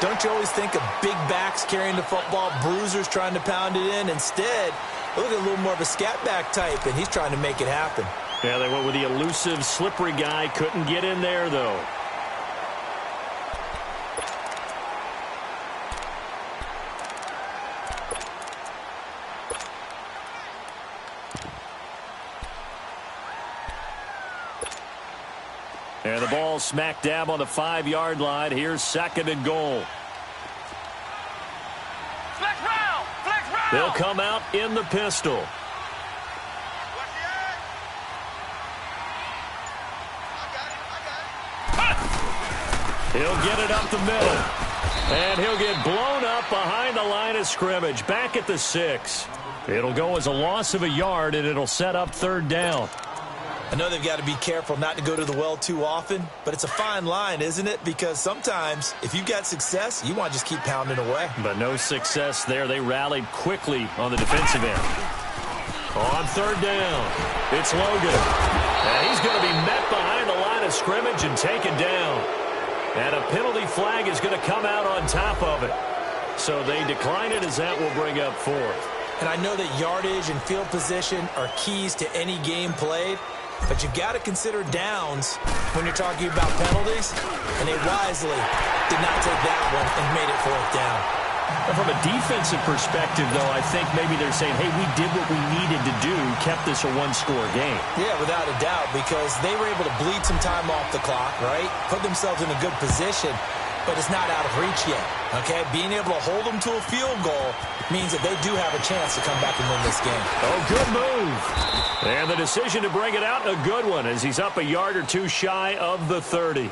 don't you always think of big backs carrying the football, bruisers trying to pound it in? Instead, look at a little more of a scat back type, and he's trying to make it happen. Yeah, they went with the elusive, slippery guy. Couldn't get in there, though. And the ball smack dab on the 5-yard line. Here's 2nd and goal. Flex round! Flex round! They'll come out in the pistol. He'll get it up the middle. And he'll get blown up behind the line of scrimmage. Back at the 6. It'll go as a loss of a yard, and it'll set up 3rd down. I know they've got to be careful not to go to the well too often, but it's a fine line, isn't it? Because sometimes, if you've got success, you want to just keep pounding away. But no success there. They rallied quickly on the defensive end. On 3rd down, it's Logan. And he's going to be met behind the line of scrimmage and taken down. And a penalty flag is going to come out on top of it. So they decline it, as that will bring up 4th. And I know that yardage and field position are keys to any game played, but you've got to consider downs when you're talking about penalties, and they wisely did not take that one and made it 4th down. And from a defensive perspective, though, I think maybe they're saying, hey, we did what we needed to do, kept this a 1-score game. Yeah, without a doubt, because they were able to bleed some time off the clock, right? Put themselves in a good position, but it's not out of reach yet, okay? Being able to hold them to a field goal means that they do have a chance to come back and win this game. Oh, good move. And the decision to bring it out, a good one, as he's up a yard or two shy of the 30.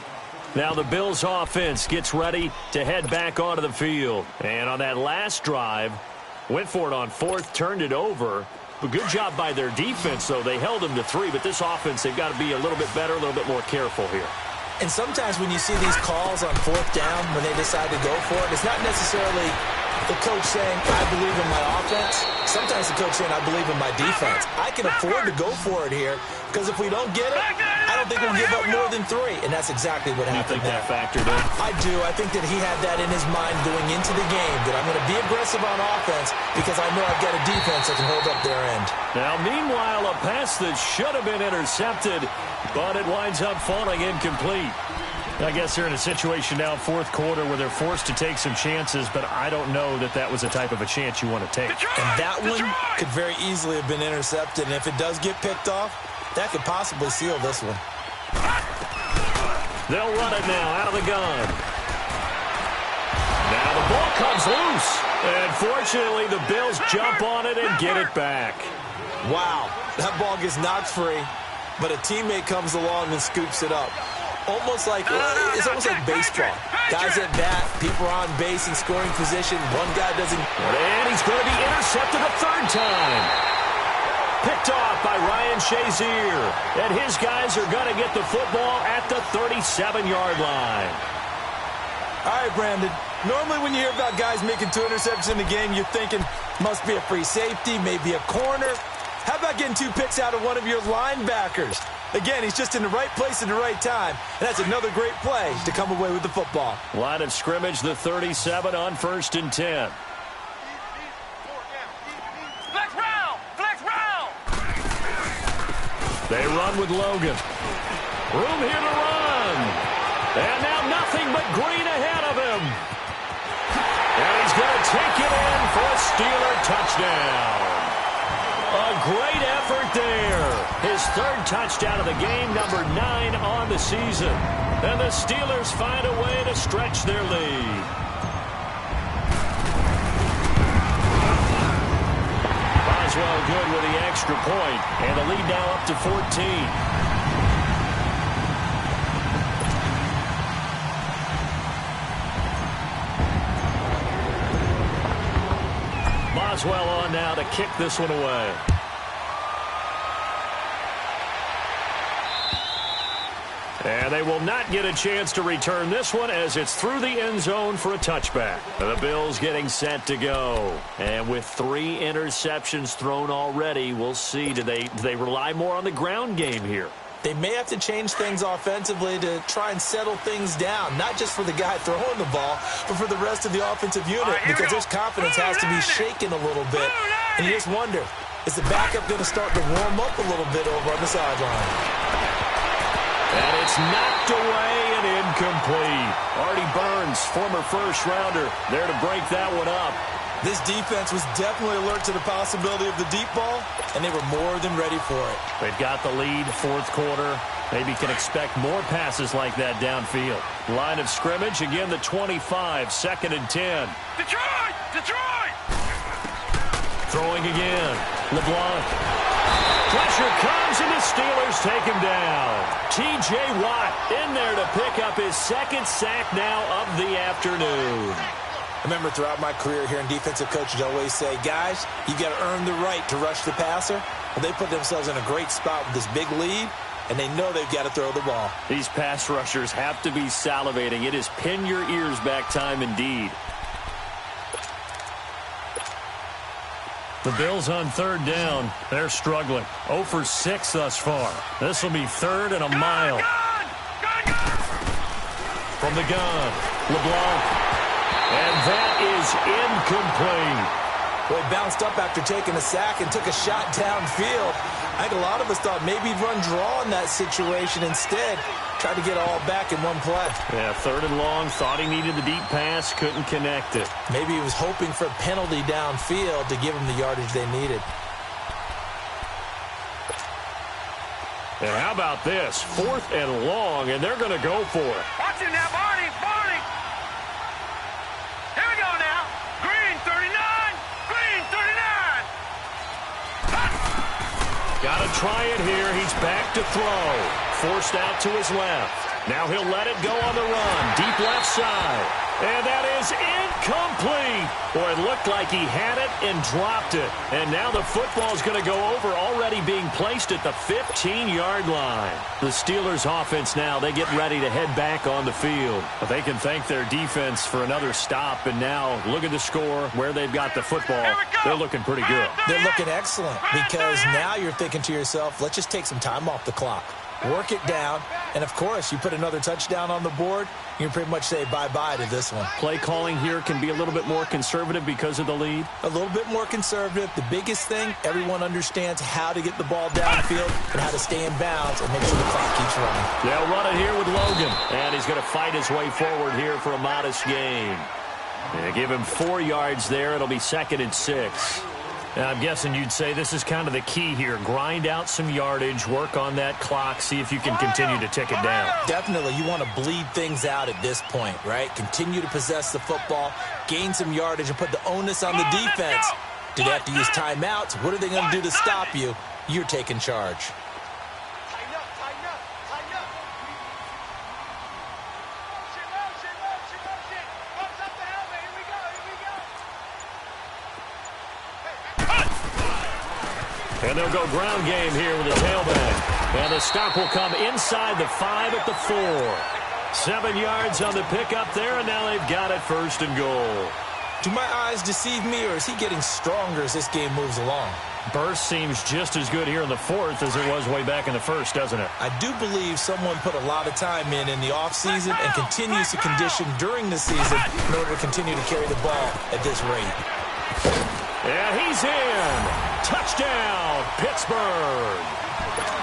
Now the Bills offense gets ready to head back onto the field. And on that last drive, went for it on 4th, turned it over. But good job by their defense, though. They held them to 3, but this offense, they've got to be a little bit better, a little bit more careful here. And sometimes when you see these calls on 4th down, when they decide to go for it, it's not necessarily the coach saying, I believe in my offense. Sometimes the coach saying, I believe in my defense. I can afford to go for it here, because if we don't get it, I don't think we'll give up more than 3. And that's exactly what happened. You think that factored in? I do. I think that he had that in his mind going into the game, that I'm going to be aggressive on offense because I know I've got a defense that can hold up their end. Now, meanwhile, a pass that should have been intercepted, but it winds up falling incomplete. I guess they're in a situation now, 4th quarter, where they're forced to take some chances, but I don't know that that was the type of a chance you want to take. And that one could very easily have been intercepted, and if it does get picked off, that could possibly seal this one. They'll run it now out of the gun. Now the ball comes loose, and fortunately the Bills jump on it and get it back. Wow, that ball gets knocked free, but a teammate comes along and scoops it up. It's almost like baseball. Guys at bat, people are on base in scoring position. One guy doesn't. And he's going to be intercepted a 3rd time. Picked off by Ryan Shazier. And his guys are going to get the football at the 37-yard line. All right, Brandon. Normally when you hear about guys making 2 interceptions in a game, you're thinking, must be a free safety, maybe a corner. How about getting 2 picks out of one of your linebackers? Again, he's just in the right place at the right time. And that's another great play to come away with the football. Line of scrimmage, the 37 on 1st and 10. They run with Logan. Room here to run. And now nothing but green ahead of him. And he's going to take it in for a Steeler touchdown. A great effort there. His third touchdown of the game, number 9 on the season. And the Steelers find a way to stretch their lead. Boswell good with the extra point, and the lead now up to 14. Boswell on now to kick this one away. And they will not get a chance to return this one as it's through the end zone for a touchback. The Bills getting set to go. And with 3 interceptions thrown already, we'll see. Do they rely more on the ground game here? They may have to change things offensively to try and settle things down, not just for the guy throwing the ball, but for the rest of the offensive unit, because their confidence has to be shaken a little bit. And you just wonder, is the backup going to start to warm up a little bit over on the sideline? And it's knocked away and incomplete. Artie Burns, former first-rounder, there to break that one up. This defense was definitely alert to the possibility of the deep ball, and they were more than ready for it. They've got the lead, fourth quarter. Maybe can expect more passes like that downfield. Line of scrimmage, again the 25, 2nd and 10. Detroit! Detroit! Throwing again. LeBlanc. Pressure comes, and the Steelers take him down. T.J. Watt in there to pick up his 2nd sack now of the afternoon. I remember throughout my career hearing defensive coaches always say, guys, you've got to earn the right to rush the passer. Well, they put themselves in a great spot with this big lead, and they know they've got to throw the ball. These pass rushers have to be salivating. It is pin your ears back time indeed. The Bills on 3rd down. They're struggling. 0 for 6 thus far. This will be 3rd and a mile. From the gun, LeBlanc. And that is incomplete. Well, he bounced up after taking a sack and took a shot downfield. I think a lot of us thought maybe he'd run draw in that situation instead. Tried to get it all back in one play. Yeah, 3rd and long. Thought he needed the deep pass. Couldn't connect it. Maybe he was hoping for a penalty downfield to give him the yardage they needed. And how about this? 4th and long, and they're going to go for it. Watch him now, Barney! Barney! Here we go now. Green 39! Green 39! Got to try it here. He's back to throw. Forced out to his left. Now he'll let it go on the run. Deep left side. And that is incomplete. Boy, it looked like he had it and dropped it. And now the football's going to go over, already being placed at the 15-yard line. The Steelers' offense now, they get ready to head back on the field. But they can thank their defense for another stop. And now, look at the score, where they've got the football. They're looking pretty good. They're looking excellent, because now you're thinking to yourself, let's just take some time off the clock. Work it down, and of course, you put another touchdown on the board, you can pretty much say bye-bye to this one. Play calling here can be a little bit more conservative because of the lead. A little bit more conservative. The biggest thing, everyone understands how to get the ball downfield and how to stay in bounds and make sure the clock keeps running. They'll run it here with Logan, and he's going to fight his way forward here for a modest gain. They give him 4 yards there. It'll be 2nd and 6. I'm guessing you'd say this is kind of the key here. Grind out some yardage, work on that clock, see if you can continue to tick it down. Definitely. You want to bleed things out at this point, right? Continue to possess the football, gain some yardage, and put the onus on the defense. Do they have to use timeouts? What are they going to do to stop you? You're taking charge. Tighten up, tighten up, tighten up. Motion. Bumps up the helmet. Here we go, here we go. And they'll go ground game here with the tailback. And the stop will come inside the 5 at the 4. 7 yards on the pickup there, and now they've got it 1st and goal. Do my eyes deceive me, or is he getting stronger as this game moves along? Burst seems just as good here in the 4th as it was way back in the 1st, doesn't it? I do believe someone put a lot of time in the offseason and continues to condition during the season in order to continue to carry the ball at this rate. And he's in. Touchdown, Pittsburgh.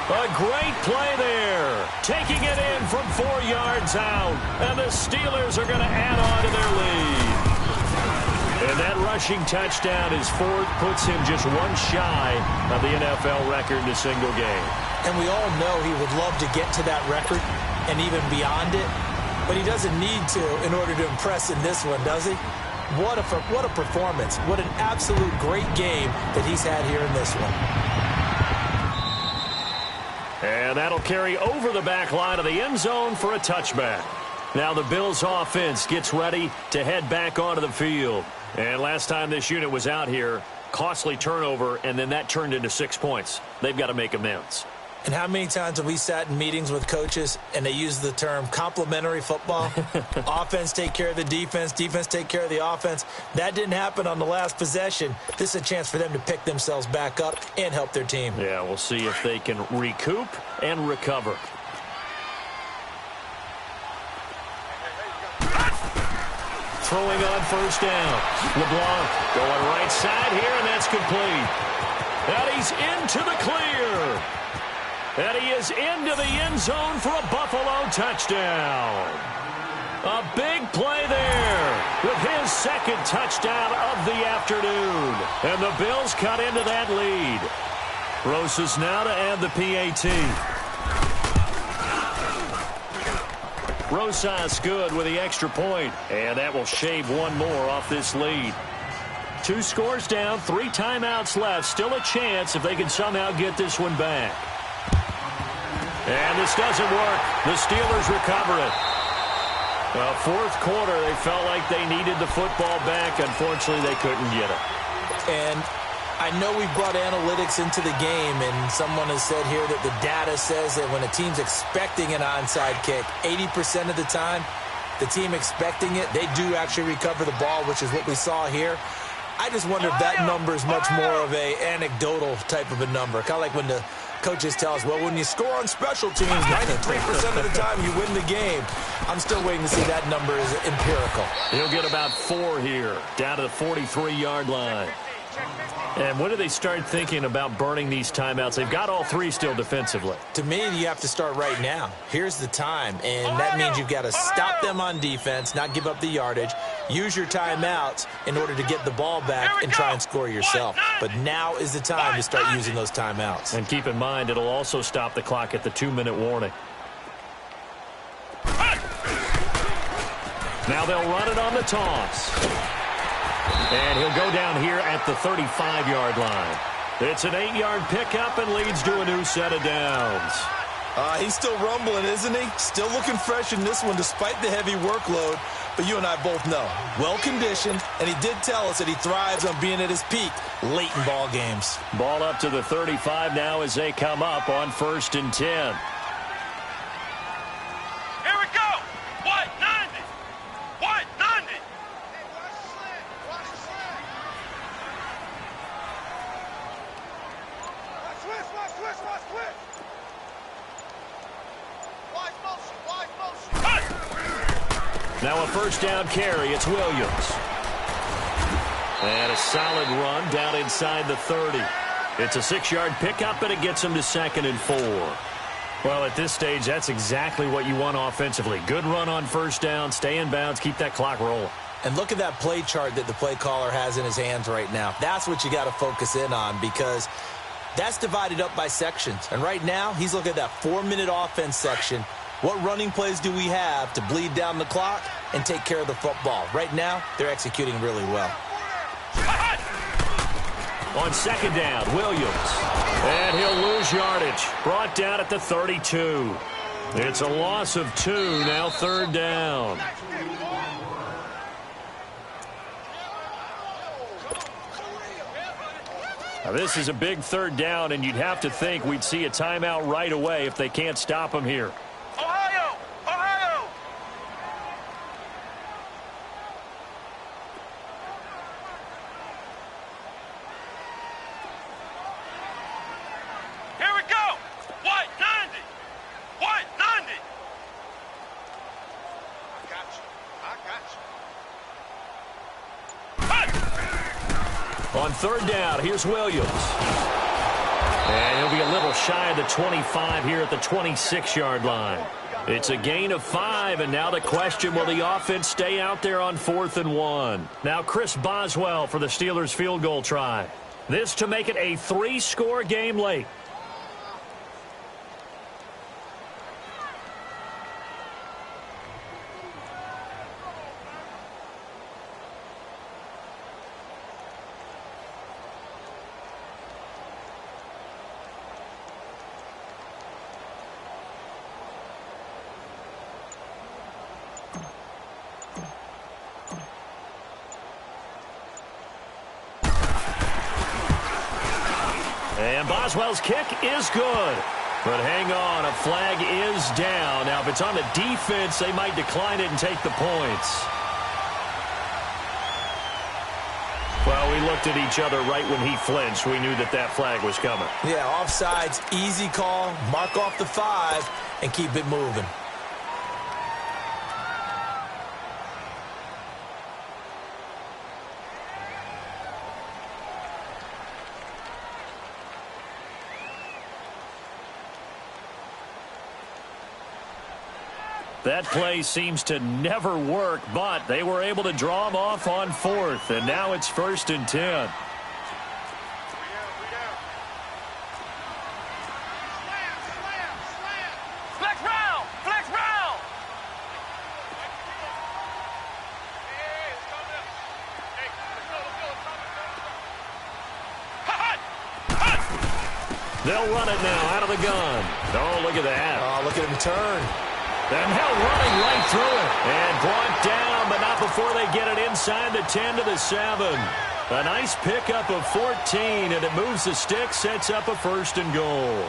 A great play there. Taking it in from 4 yards out. And the Steelers are going to add on to their lead. And that rushing touchdown is fourth, puts him just one shy of the NFL record in a single game. And we all know he would love to get to that record and even beyond it. But he doesn't need to in order to impress in this one, does he? What a performance. What an absolute great game that he's had here in this one. And that'll carry over the back line of the end zone for a touchback. Now the Bills offense gets ready to head back onto the field. And last time this unit was out here, costly turnover, and then that turned into 6 points. They've got to make amends. And how many times have we sat in meetings with coaches and they use the term complementary football? Offense take care of the defense, defense take care of the offense. That didn't happen on the last possession. This is a chance for them to pick themselves back up and help their team. Yeah, we'll see if they can recoup and recover. Throwing on first down. LeBlanc going right side here, and that's complete. And he's into the clear. And he is into the end zone for a Buffalo touchdown. A big play there with his second touchdown of the afternoon. And the Bills cut into that lead. Rosas now to add the PAT. Rosas good with the extra point. And that will shave one more off this lead. 2 scores down, 3 timeouts left. Still a chance if they can somehow get this one back. And this doesn't work. The Steelers recover it. Well, fourth quarter, they felt like they needed the football back. Unfortunately, they couldn't get it. And I know we brought analytics into the game, and someone has said here that the data says that when a team's expecting an onside kick, 80% of the time, the team expecting it, they do actually recover the ball, which is what we saw here. I just wonder if that number is much more of a anecdotal type of a number. Kind of like when the coaches tell us, well, when you score on special teams, 93% of the time you win the game. I'm still waiting to see that number is empirical. He'll get about 4 here, down to the 43-yard line. And when do they start thinking about burning these timeouts? They've got all 3 still defensively. To me, you have to start right now. Here's the time, and that means you've got to stop them on defense, not give up the yardage, use your timeouts in order to get the ball back and try and score yourself. But now is the time to start using those timeouts. And keep in mind, it'll also stop the clock at the 2-minute warning. Now they'll run it on the toss. And he'll go down here at the 35-yard line. It's an 8-yard pickup and leads to a new set of downs. He's still rumbling, isn't he? Still looking fresh in this one despite the heavy workload. But you and I both know, well-conditioned, and he did tell us that he thrives on being at his peak late in ball games. Ball up to the 35 now as they come up on 1st and 10. Here we go. What? 90. What? 90. Now a first down carry. It's Williams. And a solid run down inside the 30. It's a 6-yard pickup, and it gets him to 2nd and 4. Well, at this stage, that's exactly what you want offensively. Good run on first down, stay in bounds, keep that clock rolling. And look at that play chart that the play caller has in his hands right now. That's what you got to focus in on, because that's divided up by sections. And right now, he's looking at that 4-minute offense section. What running plays do we have to bleed down the clock and take care of the football? Right now, they're executing really well. On 2nd down, Williams. And he'll lose yardage. Brought down at the 32. It's a loss of 2, now 3rd down. Now this is a big 3rd down, and you'd have to think we'd see a timeout right away if they can't stop him here. Ohio! Ohio! Here we go! What? 90! What? 90! I got you. On 3rd down, here's Williams. And he'll be a little shy of the 25 here at the 26-yard line. It's a gain of 5, and now the question, will the offense stay out there on 4th and 1? Now Chris Boswell for the Steelers field goal try. This to make it a 3-score game late. And Boswell's kick is good. But hang on, a flag is down. Now, if it's on the defense, they might decline it and take the points. Well, we looked at each other right when he flinched. We knew that that flag was coming. Yeah, offsides, easy call. Mark off the 5 and keep it moving. That play seems to never work, but they were able to draw him off on 4th, and now it's 1st and 10. Flex round! Flex round! They'll run it now out of the gun. Oh, look at that. Oh, look at him turn. And now running right through it. And brought down, but not before they get it inside the 10 to the 7. A nice pickup of 14, and it moves the stick, sets up a 1st and goal.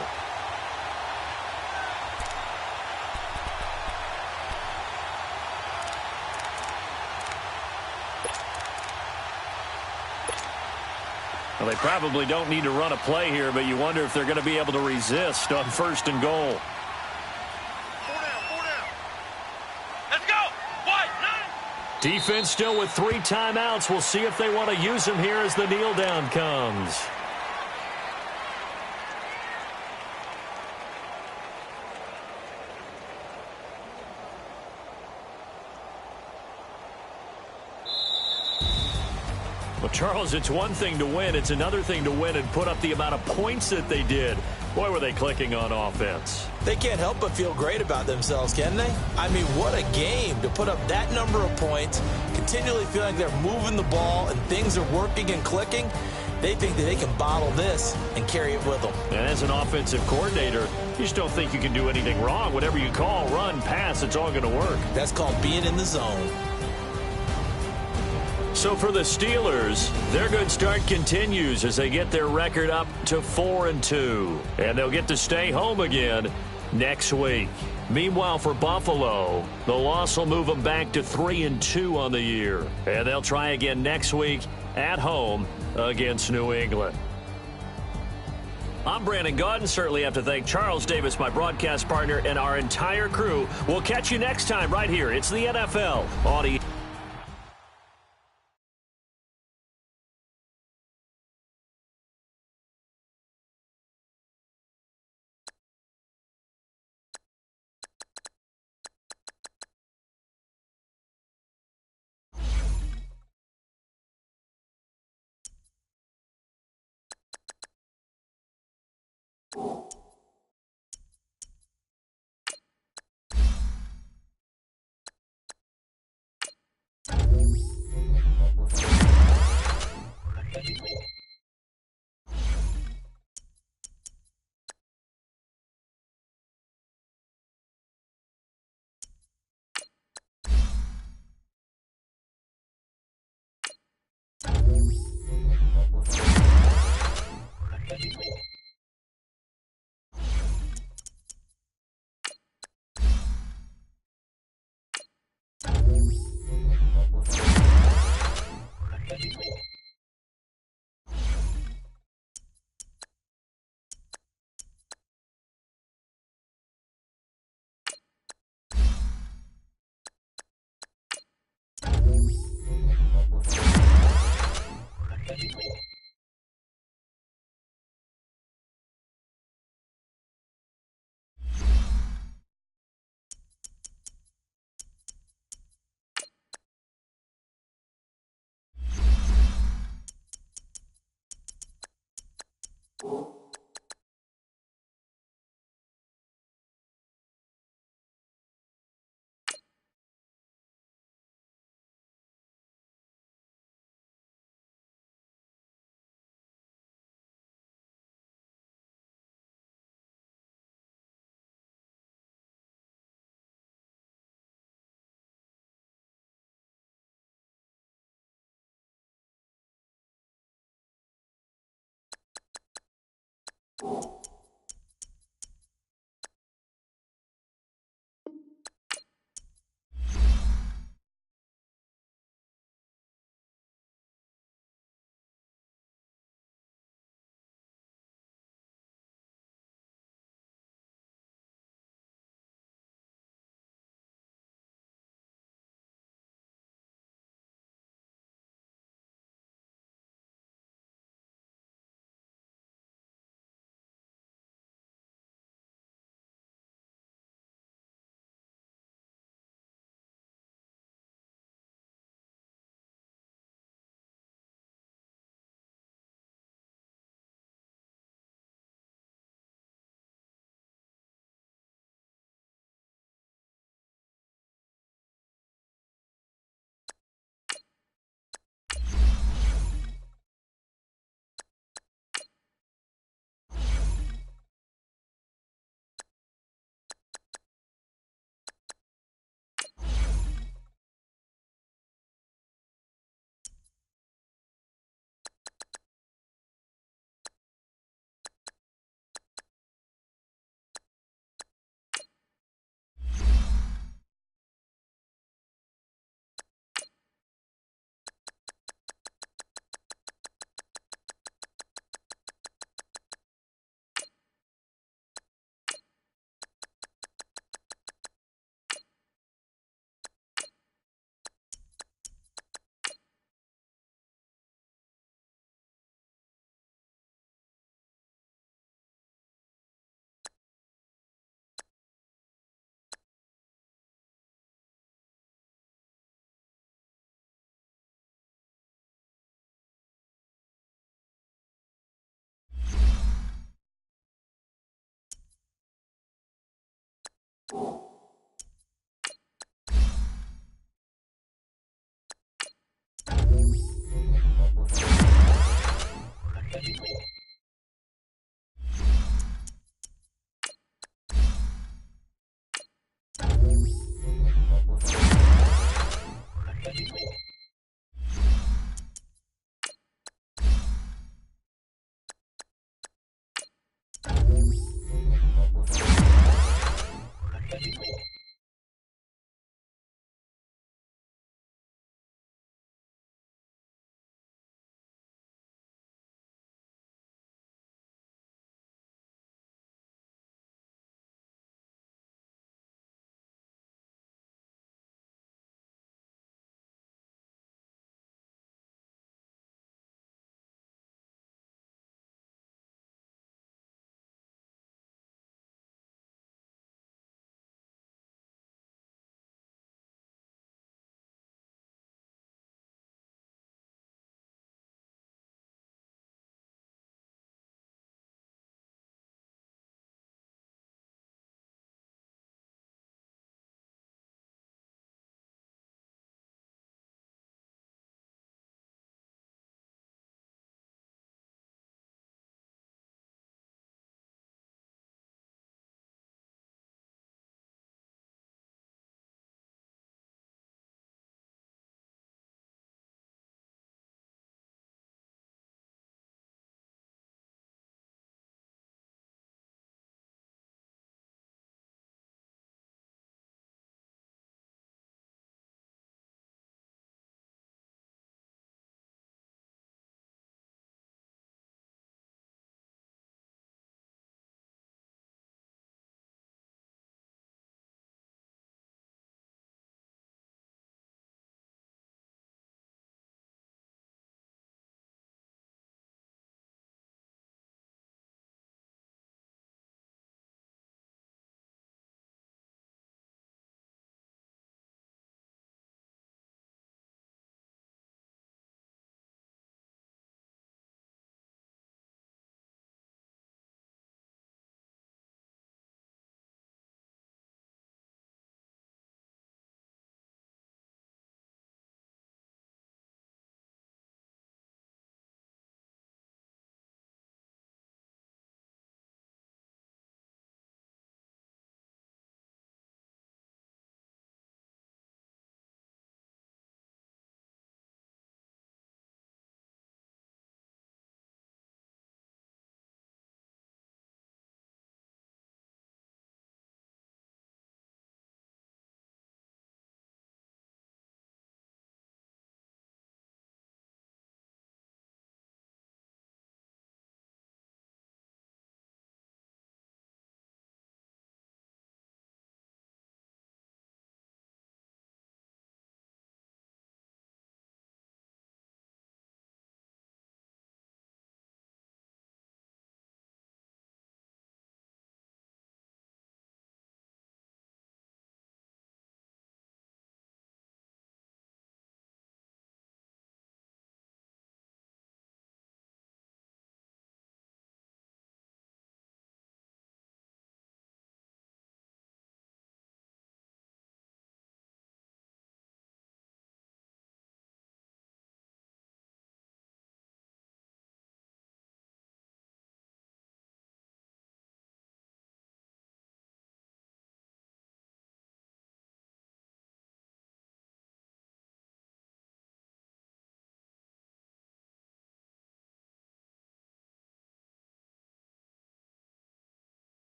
Well, they probably don't need to run a play here, but you wonder if they're going to be able to resist on 1st and goal. Defense still with 3 timeouts. We'll see if they want to use them here as the kneel down comes. Well, Charles, it's one thing to win. It's another thing to win and put up the amount of points that they did. Boy, were they clicking on offense. They can't help but feel great about themselves, can they? I mean, what a game to put up that number of points, continually feeling like they're moving the ball and things are working and clicking. They think that they can bottle this and carry it with them. And as an offensive coordinator, you just don't think you can do anything wrong. Whatever you call, run, pass, it's all going to work. That's called being in the zone. So for the Steelers, their good start continues as they get their record up to 4-2. And they'll get to stay home again next week. Meanwhile, for Buffalo, the loss will move them back to 3-2 on the year. And they'll try again next week at home against New England. I'm Brandon Gaudin. Certainly have to thank Charles Davis, my broadcast partner, and our entire crew. We'll catch you next time right here. It's the NFL Audio.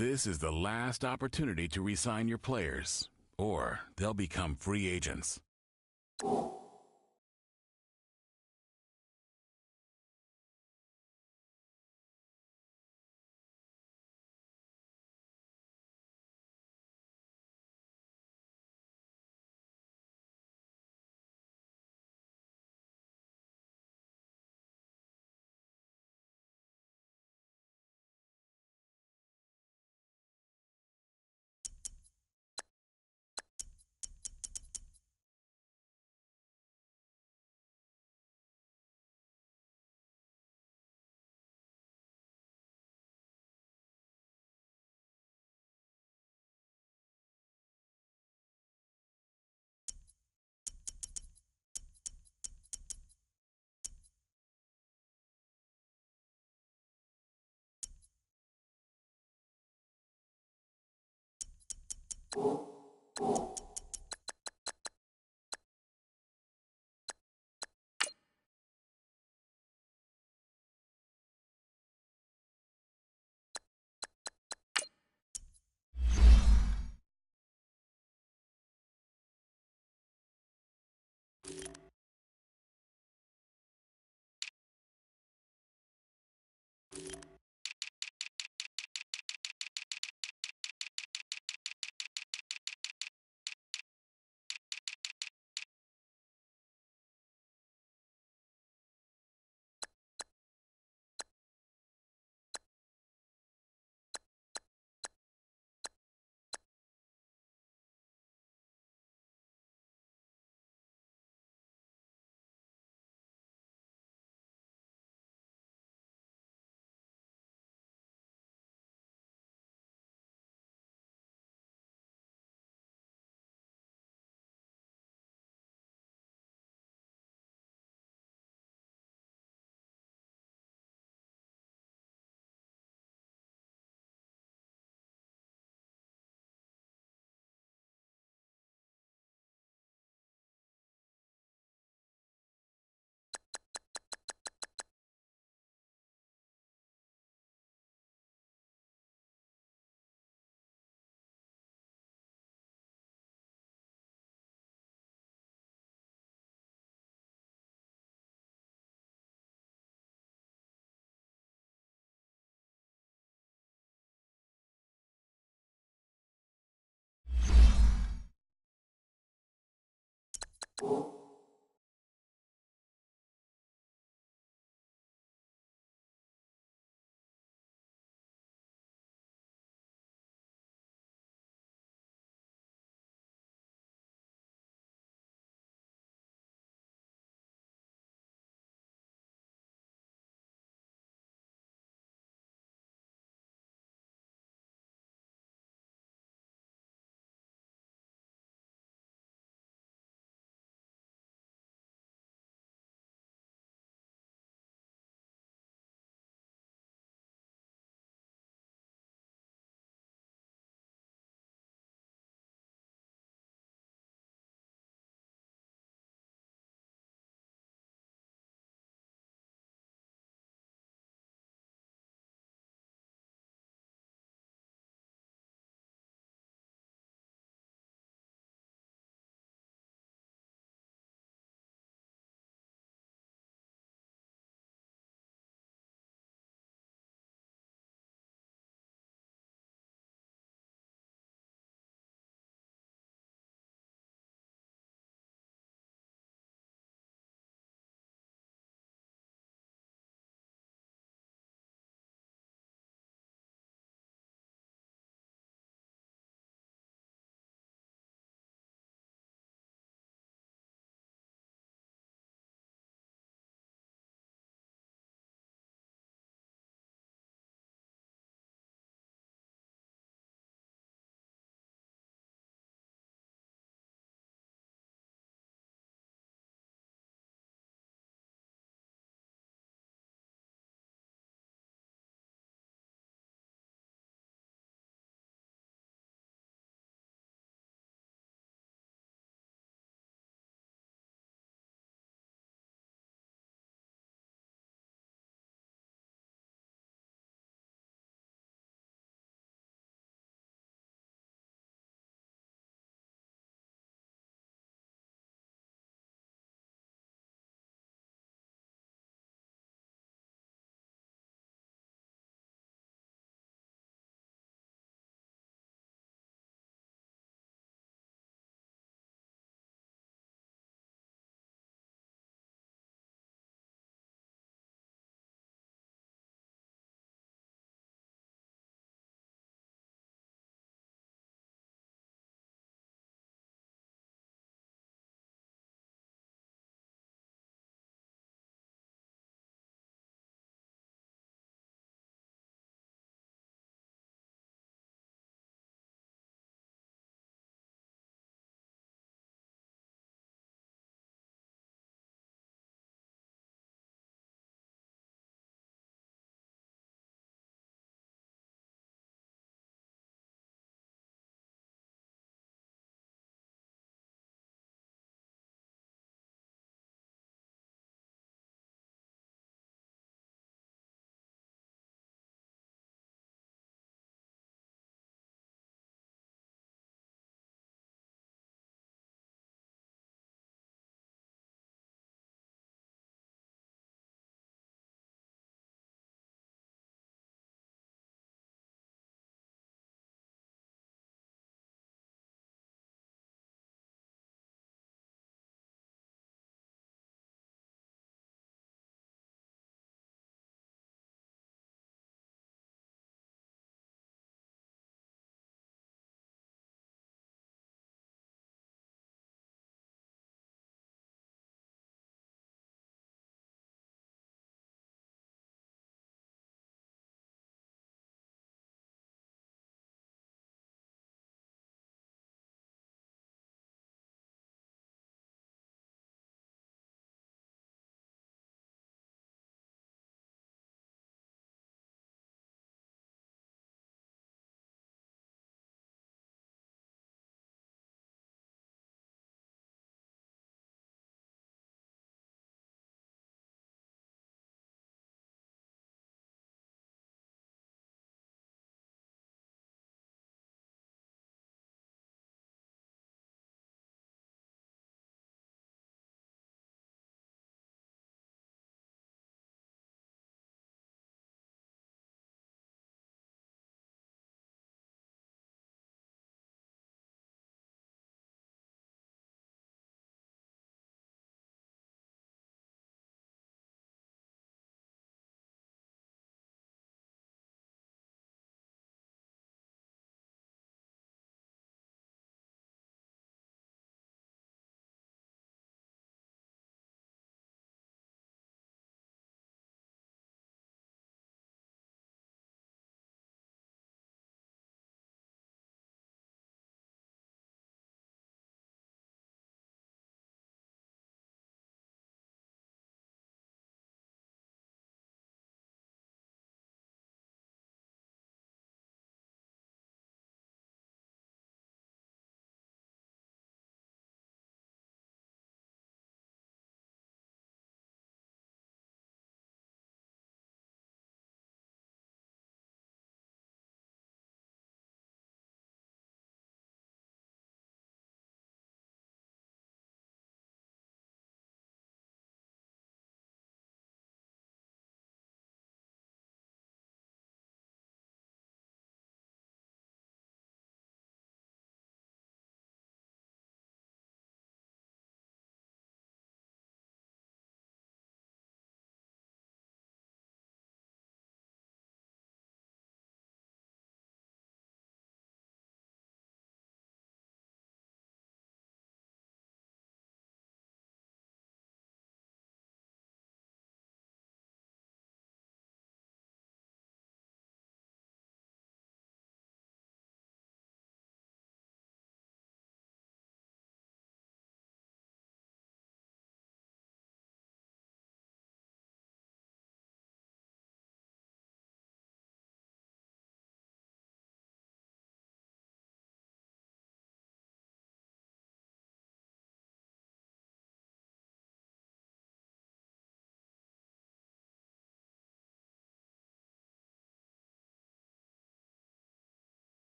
This is the last opportunity to re-sign your players, or they'll become free agents.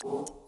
it.